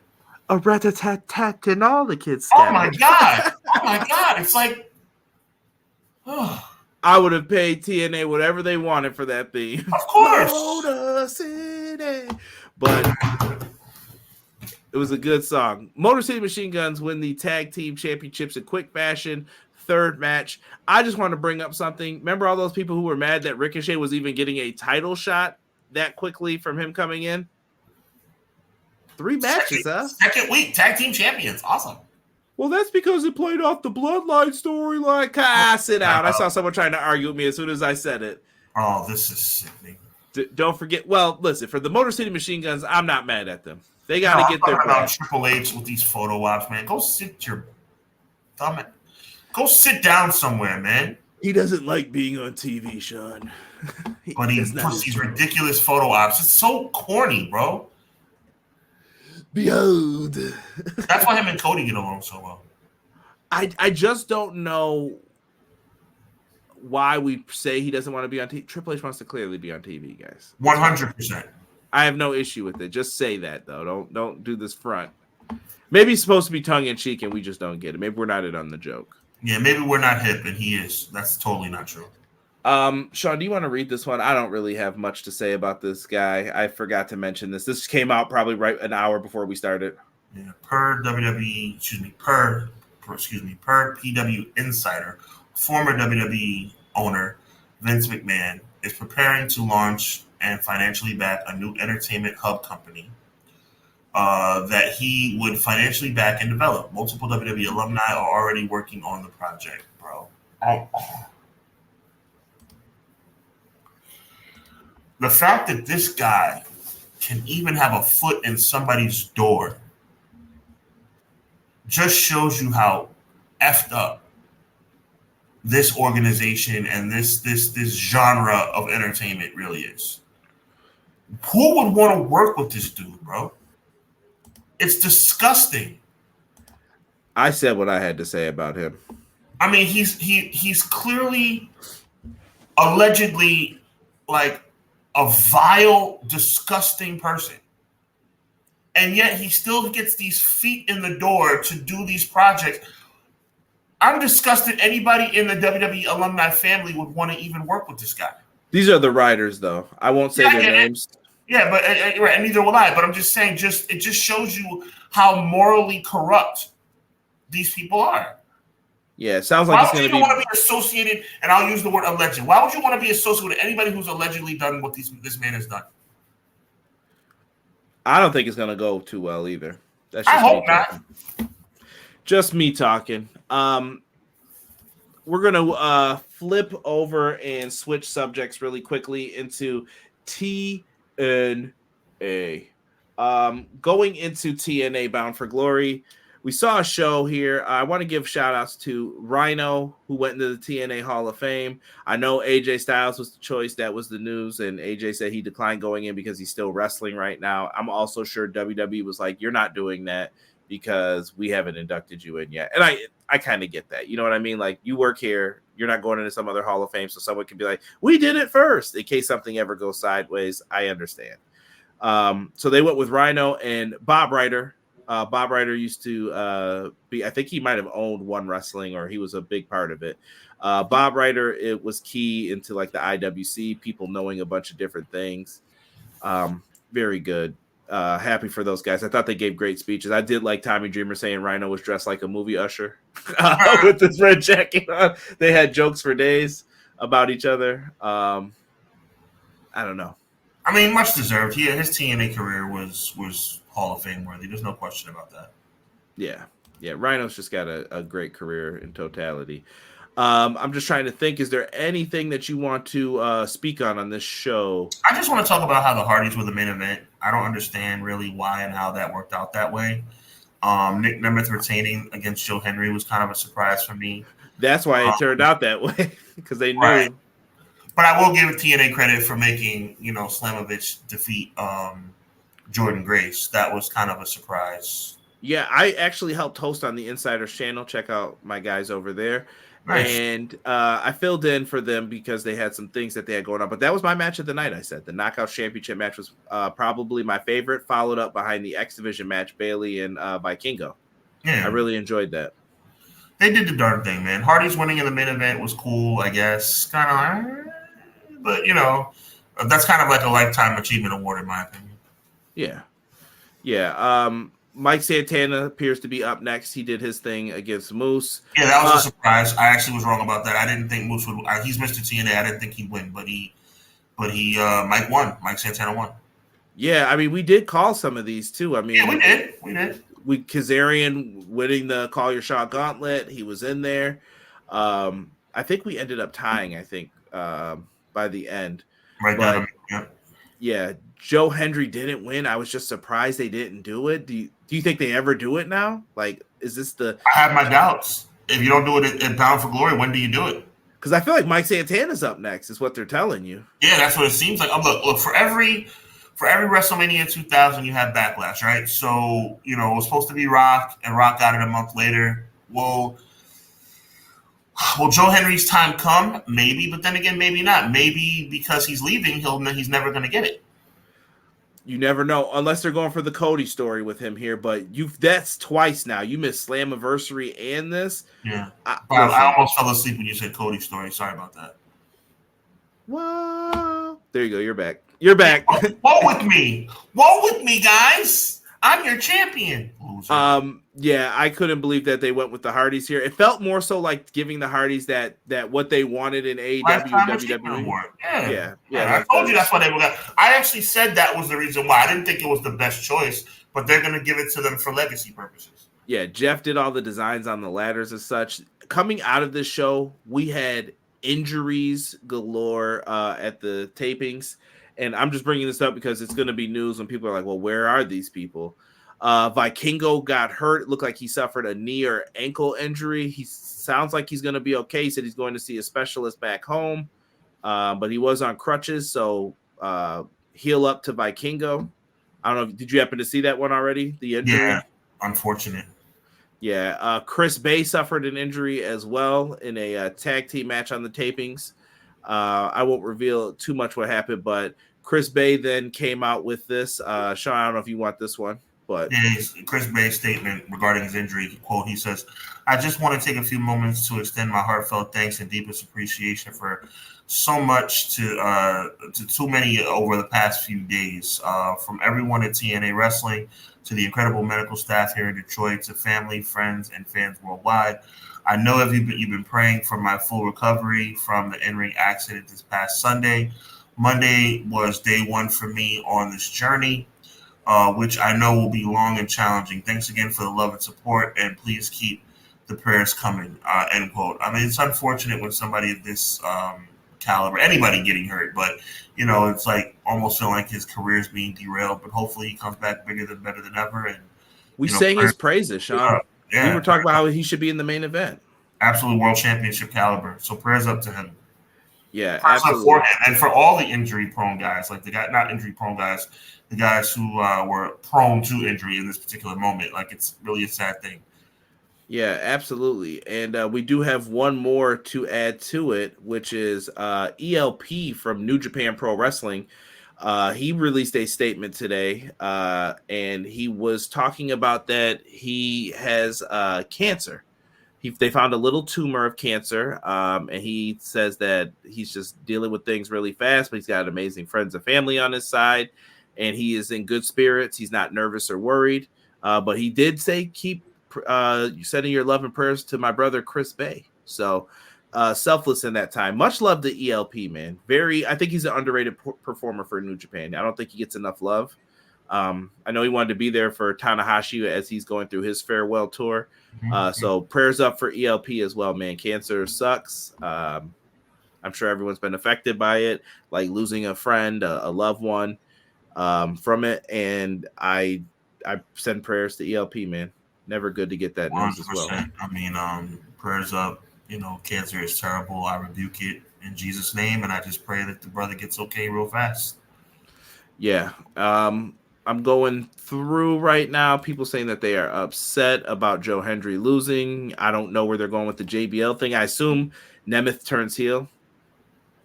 A rat-a-tat-tat and all the kids. Oh my god! It's like, I would have paid TNA whatever they wanted for that theme. Of course. Motor City. But it was a good song. Motor City Machine Guns win the tag team championships in quick fashion. Third match. I just want to bring up something. Remember all those people who were mad that Ricochet was even getting a title shot that quickly from him coming in? 3 matches, Second week, tag team champions. Awesome. Well, that's because it played off the Bloodline storyline. Sit down. I saw someone trying to argue with me as soon as I said it. Oh, this is sickening. Don't forget. Well, listen, for the Motor City Machine Guns, I'm not mad at them. They got to get their about Triple H with these photo ops, man. Go sit your thumb. Go sit down somewhere, man. He doesn't like being on TV, Sean. But he puts these ridiculous photo ops. It's so corny, bro. Behold. That's why him and Cody get along so well. I just don't know why we say he doesn't want to be on TV. Triple H wants to clearly be on TV, guys. 100%. I have no issue with it. Just say that, though. Don't do this front. Maybe he's supposed to be tongue-in-cheek and we just don't get it. Maybe we're not in on the joke. Yeah, maybe we're not hip and he is. That's totally not true. Sean, do you want to read this one? I don't really have much to say about this guy. I forgot to mention this. This came out probably right an hour before we started. Yeah, per PW Insider, former WWE owner Vince McMahon is preparing to launch and financially back a new entertainment hub company that he would financially back and develop. Multiple WWE alumni are already working on the project, bro. The fact that this guy can even have a foot in somebody's door just shows you how effed up this organization and this genre of entertainment really is. Who would want to work with this dude, bro? It's disgusting. I said what I had to say about him. I mean, he's clearly, allegedly, like a vile, disgusting person. and yet he still gets these feet in the door to do these projects. I'm disgusted anybody in the WWE alumni family would want to even work with this guy. These are the writers, though. I won't say their names. Yeah, but and neither will I. But I'm just saying, it just shows you how morally corrupt these people are. Yeah, it sounds like it's going to be. Why would you want to be associated? And I'll use the word alleged. Why would you want to be associated with anybody who's allegedly done what this man has done? I don't think it's going to go too well either. That's just I hope not. Just me talking. We're going to flip over and switch subjects really quickly into TNA. Going into TNA Bound for Glory, we saw a show here. I want to give shout outs to Rhino, who went into the TNA Hall of Fame. I know AJ Styles was the choice. That was the news. And AJ said he declined going in because he's still wrestling right now. I'm also sure WWE was like, you're not doing that because we haven't inducted you in yet. And I kind of get that. You know what I mean? Like, you work here. You're not going into some other Hall of Fame. So someone can be like, we did it first in case something ever goes sideways. I understand. So they went with Rhino and Bob Ryder. Bob Ryder used to I think he might have owned One Wrestling, or he was a big part of it. Bob Ryder, it was key into like the IWC, people knowing a bunch of different things. Very good. Happy for those guys. I thought they gave great speeches. I did like Tommy Dreamer saying Rhino was dressed like a movie usher with this red jacket on. They had jokes for days about each other. I don't know. I mean, much deserved. His TNA career was Hall of Fame worthy. There's no question about that. Yeah. Rhino's just got a great career in totality. I'm just trying to think, is there anything that you want to speak on this show? I just want to talk about how the Hardys were the main event. I don't understand really why and how that worked out that way. Nick Nemeth retaining against Joe Henry was kind of a surprise for me. That's why it turned out that way, because they knew. Right. But I will give TNA credit for making, Slamovich defeat Jordan Grace. That was kind of a surprise. Yeah, I actually helped host on the Insiders channel. Check out my guys over there. Nice. And I filled in for them because they had some things that they had going on. But that was my match of the night, I said. The Knockouts Championship match was probably my favorite, followed up behind the X Division match, Bayley and Vikingo. Yeah. I really enjoyed that. They did the darn thing, man. Hardy's winning in the main event was cool, I guess. Kind of, but, that's kind of like a lifetime achievement award, in my opinion. Yeah. Mike Santana appears to be up next. He did his thing against Moose. Yeah, that was a surprise. I actually was wrong about that. I didn't think Moose would. He's Mr. TNA. I didn't think he'd win, but Mike won. Mike Santana won. Yeah, I mean, we did call some of these too. I mean, yeah, we did. Kazarian winning the Call Your Shot Gauntlet. He was in there. I think we ended up tying. I think by the end. Right down. Yeah. Joe Hendry didn't win. I was just surprised they didn't do it. Do you think they ever do it now? Like, is this the? I have my doubts. If you don't do it at Bound for Glory, when do you do it? Because I feel like Mike Santana's up next. Is what they're telling you. Yeah, that's what it seems like. Look for every WrestleMania 2000, you have Backlash, right? So it was supposed to be Rock, and Rock got it a month later. Will Joe Henry's time come? Maybe, but then again, maybe not. Maybe because he's leaving, he's never going to get it. You never know, unless they're going for the Cody story with him here. But that's twice now. You missed Slammiversary and this. Yeah, I almost fell asleep when you said Cody story. Sorry about that. Whoa! There you go. You're back. Woe with me, guys. I'm your champion. Loser. Yeah, I couldn't believe that they went with the Hardys here. It felt more so like giving the Hardys that what they wanted in AEW, WWE. Yeah. I told you that's why they were. I actually said that was the reason why. I didn't think it was the best choice, but they're going to give it to them for legacy purposes. Yeah, Jeff did all the designs on the ladders as such. Coming out of this show, we had injuries galore at the tapings. And I'm just bringing this up because it's going to be news when people are like, well, where are these people? Vikingo got hurt. It looked like he suffered a knee or ankle injury. He sounds like he's going to be okay. He said he's going to see a specialist back home. But he was on crutches, so heal up to Vikingo. I don't know. Did you happen to see that one already? The injury? Yeah, unfortunate. Yeah. Chris Bay suffered an injury as well in a tag team match on the tapings. I won't reveal too much what happened, but Chris Bay then came out with this. Sean, I don't know if you want this one. But Chris Bay's statement regarding his injury, quote, he says, "I just want to take a few moments to extend my heartfelt thanks and deepest appreciation for so much to too many over the past few days, from everyone at TNA Wrestling to the incredible medical staff here in Detroit to family, friends, and fans worldwide. I know you've been praying for my full recovery from the in-ring accident this past Sunday. Monday was day one for me on this journey, which I know will be long and challenging. Thanks again for the love and support, and please keep the prayers coming," end quote. I mean, it's unfortunate when somebody of this caliber, anybody getting hurt, but, it's like almost feeling like his career is being derailed, but hopefully he comes back better than ever. And we sang his praises, Sean. Yeah, we were talking about how he should be in the main event. Absolute world championship caliber. So prayers up to him. Yeah, prayers absolutely. Up for him. And for all the injury-prone guys, like not injury-prone guys, the guys who were prone to injury in this particular moment. Like, it's really a sad thing. Yeah, absolutely. And we do have one more to add to it, which is ELP from New Japan Pro Wrestling. He released a statement today, and he was talking about that he has cancer. They found a little tumor of cancer, and he says that he's just dealing with things really fast, but he's got amazing friends and family on his side, and he is in good spirits. He's not nervous or worried, but he did say keep sending your love and prayers to my brother Chris Bay. So selfless in that time. Much love to ELP, man. I think he's an underrated performer for New Japan. I don't think he gets enough love. I know he wanted to be there for Tanahashi as he's going through his farewell tour. So prayers up for ELP as well, man. Cancer sucks. I'm sure everyone's been affected by it, like losing a friend, a loved one from it. And I send prayers to ELP, man. Never good to get that news as well. I mean, prayers up. Cancer is terrible. I rebuke it in Jesus' name, and I just pray that the brother gets okay real fast. Yeah. I'm going through right now. People saying that they are upset about Joe Hendry losing. I don't know where they're going with the JBL thing. I assume Nemeth turns heel.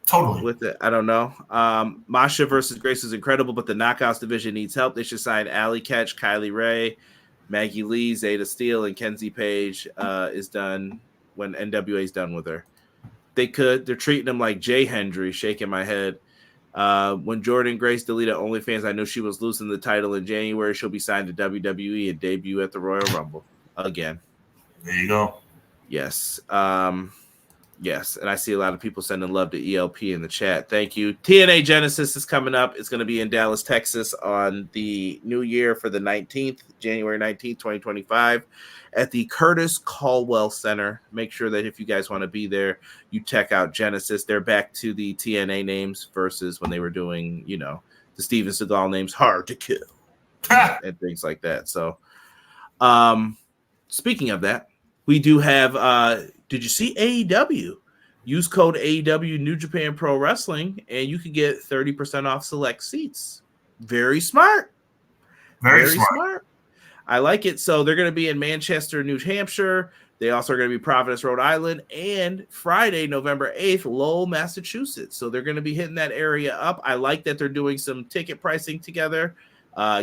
Totally. With it. I don't know. Masha versus Grace is incredible, but the Knockouts division needs help. They should sign Allie Ketch, Kylie Ray, Maggie Lee, Zeta Steele, and Kenzie Page is done when NWA is done with her. They could. They're treating them like Jay Hendry, shaking my head. When Jordan Grace deleted OnlyFans, I knew she was losing the title in January. She'll be signed to WWE and debut at the Royal Rumble again. There you go. Yes. Yes. And I see a lot of people sending love to ELP in the chat. Thank you. TNA Genesis is coming up. It's going to be in Dallas, Texas on the new year for the 19th, January 19th, 2025 at the Curtis Caldwell Center. Make sure that if you guys want to be there, you check out Genesis. They're back to the TNA names versus when they were doing, the Steven Seagal names, Hard to Kill and things like that. So speaking of that, we do have, did you see AEW? Use code AEW New Japan Pro Wrestling, and you can get 30% off select seats. Very smart. Very smart. I like it. So they're going to be in Manchester, New Hampshire. They also are going to be Providence, Rhode Island, and Friday, November 8th, Lowell, Massachusetts. So they're going to be hitting that area up. I like that they're doing some ticket pricing together,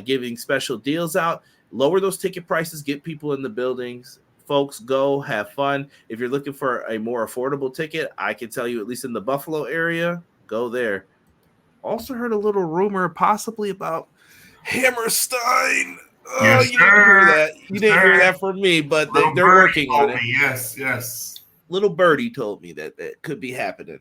giving special deals out. Lower those ticket prices, get people in the buildings. Folks, go have fun. If you're looking for a more affordable ticket, I can tell you, at least in the Buffalo area, go there. Also heard a little rumor possibly about Hammerstein. Oh, yes, you didn't hear that. You didn't hear that from me, but they're working on it. Yes. Little birdie told me that could be happening.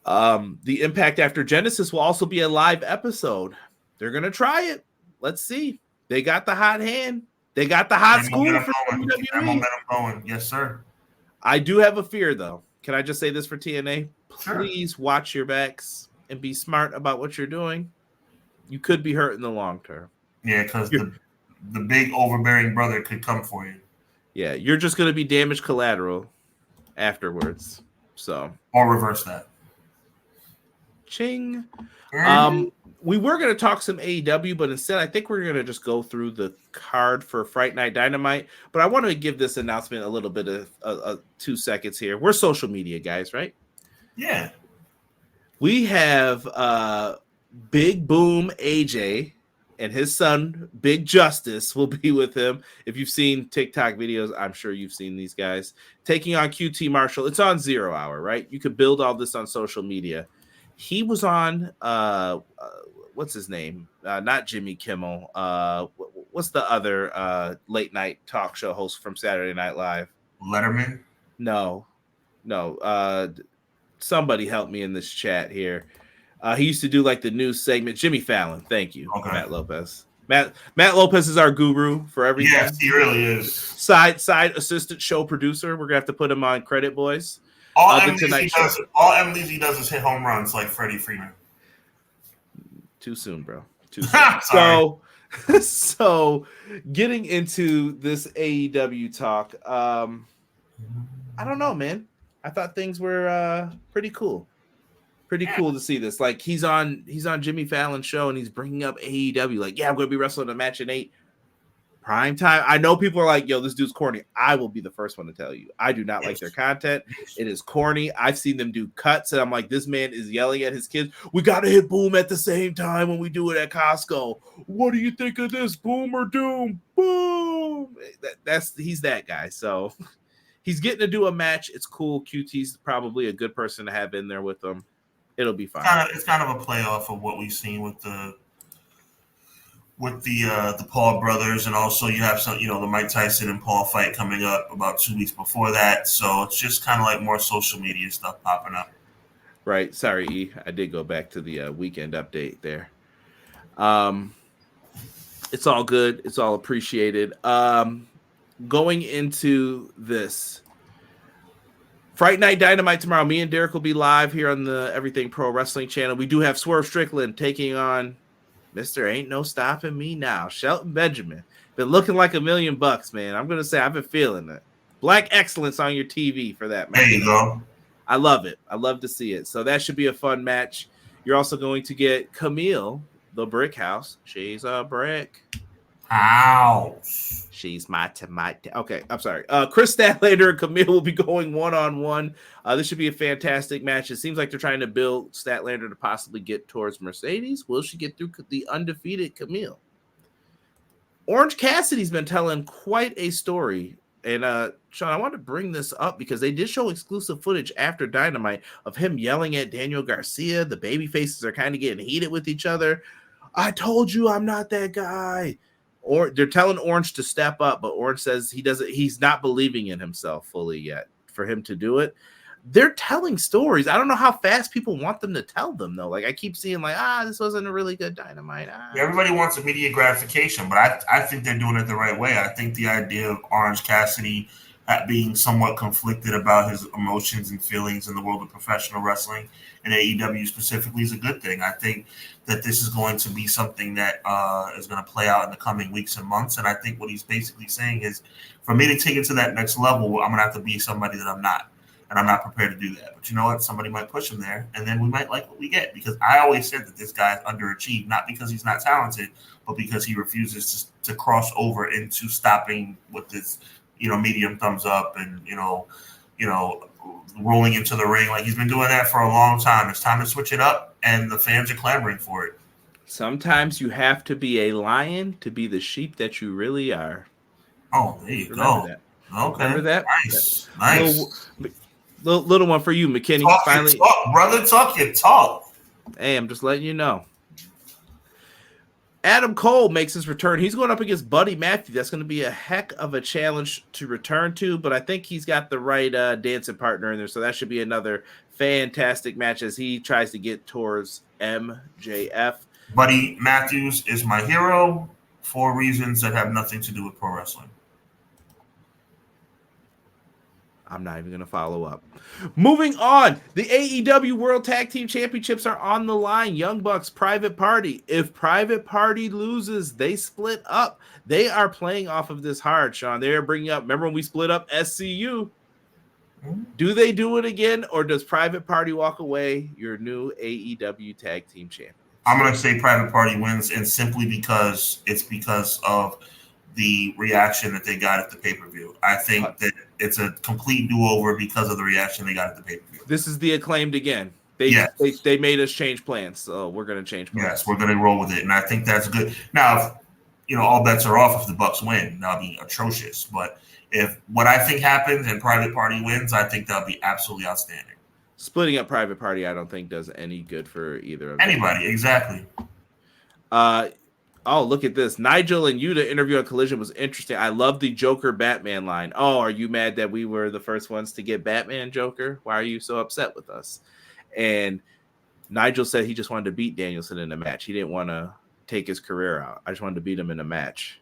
The Impact After Genesis will also be a live episode. They're going to try it. Let's see. They got the hot hand. They got the hot school for WWE. Momentum going. Yes, sir. I do have a fear, though. Can I just say this for TNA? Sure. Please watch your backs and be smart about what you're doing. You could be hurt in the long term. Yeah, because the big overbearing brother could come for you. Yeah, you're just going to be damaged collateral afterwards. So, or reverse that. Ching. We were going to talk some AEW, but instead I think we're going to just go through the card for Fright Night Dynamite. But I want to give this announcement a little bit of 2 seconds here. We're social media guys, right? Yeah. We have Big Boom AJ and his son, Big Justice, will be with him. If you've seen TikTok videos, I'm sure you've seen these guys taking on QT Marshall. It's on 0 Hour, right? You could build all this on social media. He was on, what's his name? Not Jimmy Kimmel. What's the other late night talk show host from Saturday Night Live? Letterman? No. Somebody help me in this chat here. He used to do like the news segment. Jimmy Fallon. Thank you, okay. Matt Lopez. Matt Lopez is our guru for everything. Yes, he really is. Side assistant show producer. We're gonna have to put him on credit, boys. All M. Levy does is hit home runs like Freddie Freeman. Too soon, bro. Too soon. So getting into this AEW talk, I don't know, man. I thought things were pretty cool. Cool to see this. Like he's on Jimmy Fallon's show and he's bringing up AEW. Like, yeah, I'm going to be wrestling a match in 8 prime time. I know people are like, yo, this dude's corny. I will be the first one to tell you. I do not like their content. It is corny. I've seen them do cuts and I'm like, this man is yelling at his kids. We got to hit boom at the same time when we do it at Costco. What do you think of this? Boom or doom? Boom. He's that guy. So he's getting to do a match. It's cool. QT's probably a good person to have in there with him. It'll be fine. It's kind of a playoff of what we've seen with the Paul brothers, and also you have some, the Mike Tyson and Paul fight coming up about 2 weeks before that. So it's just kind of like more social media stuff popping up. Right. Sorry, E. I did go back to the weekend update there. It's all good. It's all appreciated. Going into this. Fright Night Dynamite tomorrow. Me and Derek will be live here on the Everything Pro Wrestling channel. We do have Swerve Strickland taking on Mr. Ain't No Stopping Me Now. Shelton Benjamin. Been looking like $1 million, man. I'm going to say I've been feeling it. Black excellence on your TV for that match. There you go. I love it. I love to see it. So that should be a fun match. You're also going to get Camille, the Brick House. She's a brick. House. She's my tomato. Okay, I'm sorry. Chris Statlander and Camille will be going one-on-one. This should be a fantastic match. It seems like they're trying to build Statlander to possibly get towards Mercedes. Will she get through the undefeated Camille? Orange Cassidy's been telling quite a story. And, Sean, I want to bring this up because they did show exclusive footage after Dynamite of him yelling at Daniel Garcia. The baby faces are kind of getting heated with each other. I told you I'm not that guy. Or they're telling Orange to step up, but Orange says he's not believing in himself fully yet for him to do it. They're telling stories. I don't know how fast people want them to tell them, though. Like I keep seeing this wasn't a really good Dynamite. Yeah, everybody wants immediate gratification, but I think they're doing it the right way. I think the idea of Orange Cassidy being somewhat conflicted about his emotions and feelings in the world of professional wrestling and AEW specifically is a good thing. I think that this is going to be something that is going to play out in the coming weeks and months. And I think what he's basically saying is for me to take it to that next level, I'm going to have to be somebody that I'm not. And I'm not prepared to do that. But you know what? Somebody might push him there, and then we might like what we get. Because I always said that this guy underachieved, not because he's not talented, but because he refuses to cross over into stopping with this, medium thumbs up and, rolling into the ring. Like he's been doing that for a long time. It's time to switch it up, and the fans are clamoring for it. Sometimes you have to be a lion to be the sheep that you really are. Oh, there you go. That. Okay. Remember that? Nice. Little one for you, McKinney. Talk, brother. Talk your talk. Hey, I'm just letting you know. Adam Cole makes his return. He's going up against Buddy Matthews. That's going to be a heck of a challenge to return to, but I think he's got the right dancing partner in there, so that should be another fantastic match as he tries to get towards MJF. Buddy Matthews is my hero for reasons that have nothing to do with pro wrestling. I'm not even going to follow up. Moving on, the AEW World Tag Team Championships are on the line. Young Bucks, Private Party. If Private Party loses, they split up. They are playing off of this hard, Sean. They are bringing up, remember when we split up SCU? Do they do it again, or does Private Party walk away your new AEW Tag Team Champion? I'm going to say Private Party wins, and simply because of the reaction that they got at the pay-per-view. I think that it's a complete do-over because of the reaction they got at the pay-per-view. This is the Acclaimed again. They made us change plans, so we're going to change plans. Yes, we're going to roll with it, and I think that's good. Now, if, all bets are off if the Bucks win. That'll be atrocious. But if what I think happens and Private Party wins, I think that'll be absolutely outstanding. Splitting up Private Party, I don't think does any good for either of anybody. Them. Exactly. Oh, look at this. Nigel and Yuta interview on Collision was interesting. I love the Joker Batman line. Oh, are you mad that we were the first ones to get Batman Joker? Why are you so upset with us? And Nigel said he just wanted to beat Danielson in a match. He didn't want to take his career out. I just wanted to beat him in a match.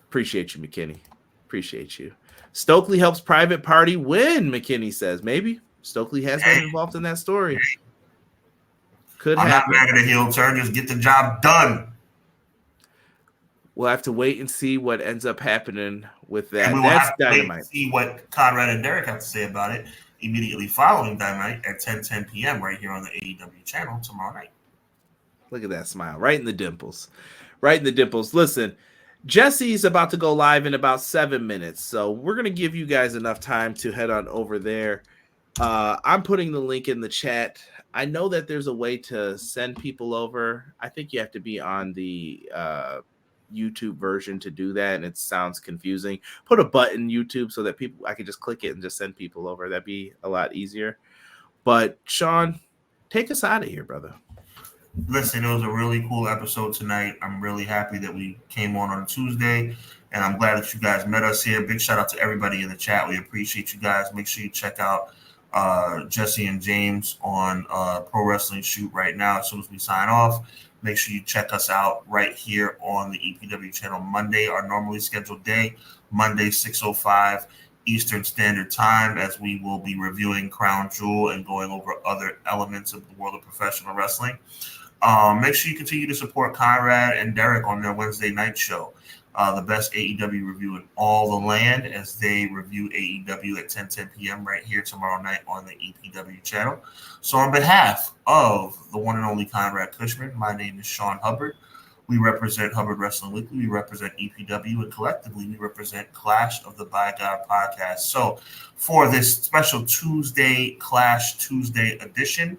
Appreciate you, McKinney. Appreciate you. Stokely helps Private Party win, McKinney says. Maybe. Stokely has been involved in that story. Could happen. I'm not mad at a heel turn. Just get the job done. We'll have to wait and see what ends up happening with that. And we will have to wait and see what Conrad and Derek have to say about it immediately following Dynamite at 10 p.m. right here on the AEW channel tomorrow night. Look at that smile. Right in the dimples. Right in the dimples. Listen, Jesse's about to go live in about 7 minutes, so we're going to give you guys enough time to head on over there. I'm putting the link in the chat. I know that there's a way to send people over. I think you have to be on the YouTube version to do that, and it sounds confusing. Put a button YouTube so that I can just click it and just send people over. That'd be a lot easier. But Sean, take us out of here, brother. Listen, it was a really cool episode tonight. I'm really happy that we came on Tuesday, and I'm glad that you guys met us here. Big shout out to everybody in the chat. We appreciate you guys. Make sure you check out Jesse and James on Pro Wrestling Shoot right now. As soon as we sign off, make sure you check us out right here on the EPW channel Monday, our normally scheduled day, Monday 6:05 Eastern Standard Time, as we will be reviewing Crown Jewel and going over other elements of the world of professional wrestling. Make sure you continue to support Conrad and Derek on their Wednesday night show. The best AEW review in all the land, as they review AEW at 10 p.m. right here tomorrow night on the EPW channel. So on behalf of the one and only Conrad Cushman, my name is Sean Hubbard. We represent Hubbard Wrestling Weekly. We represent EPW, and collectively we represent Clash of the By God podcast. So for this special Tuesday Clash Tuesday edition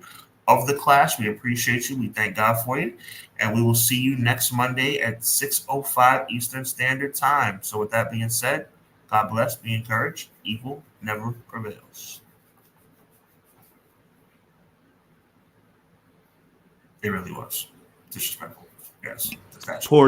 of the Clash, we appreciate you. We thank God for you. And we will see you next Monday at 6:05 Eastern Standard Time. So with that being said, God bless, be encouraged. Evil never prevails. It really was disrespectful. Yes. Poor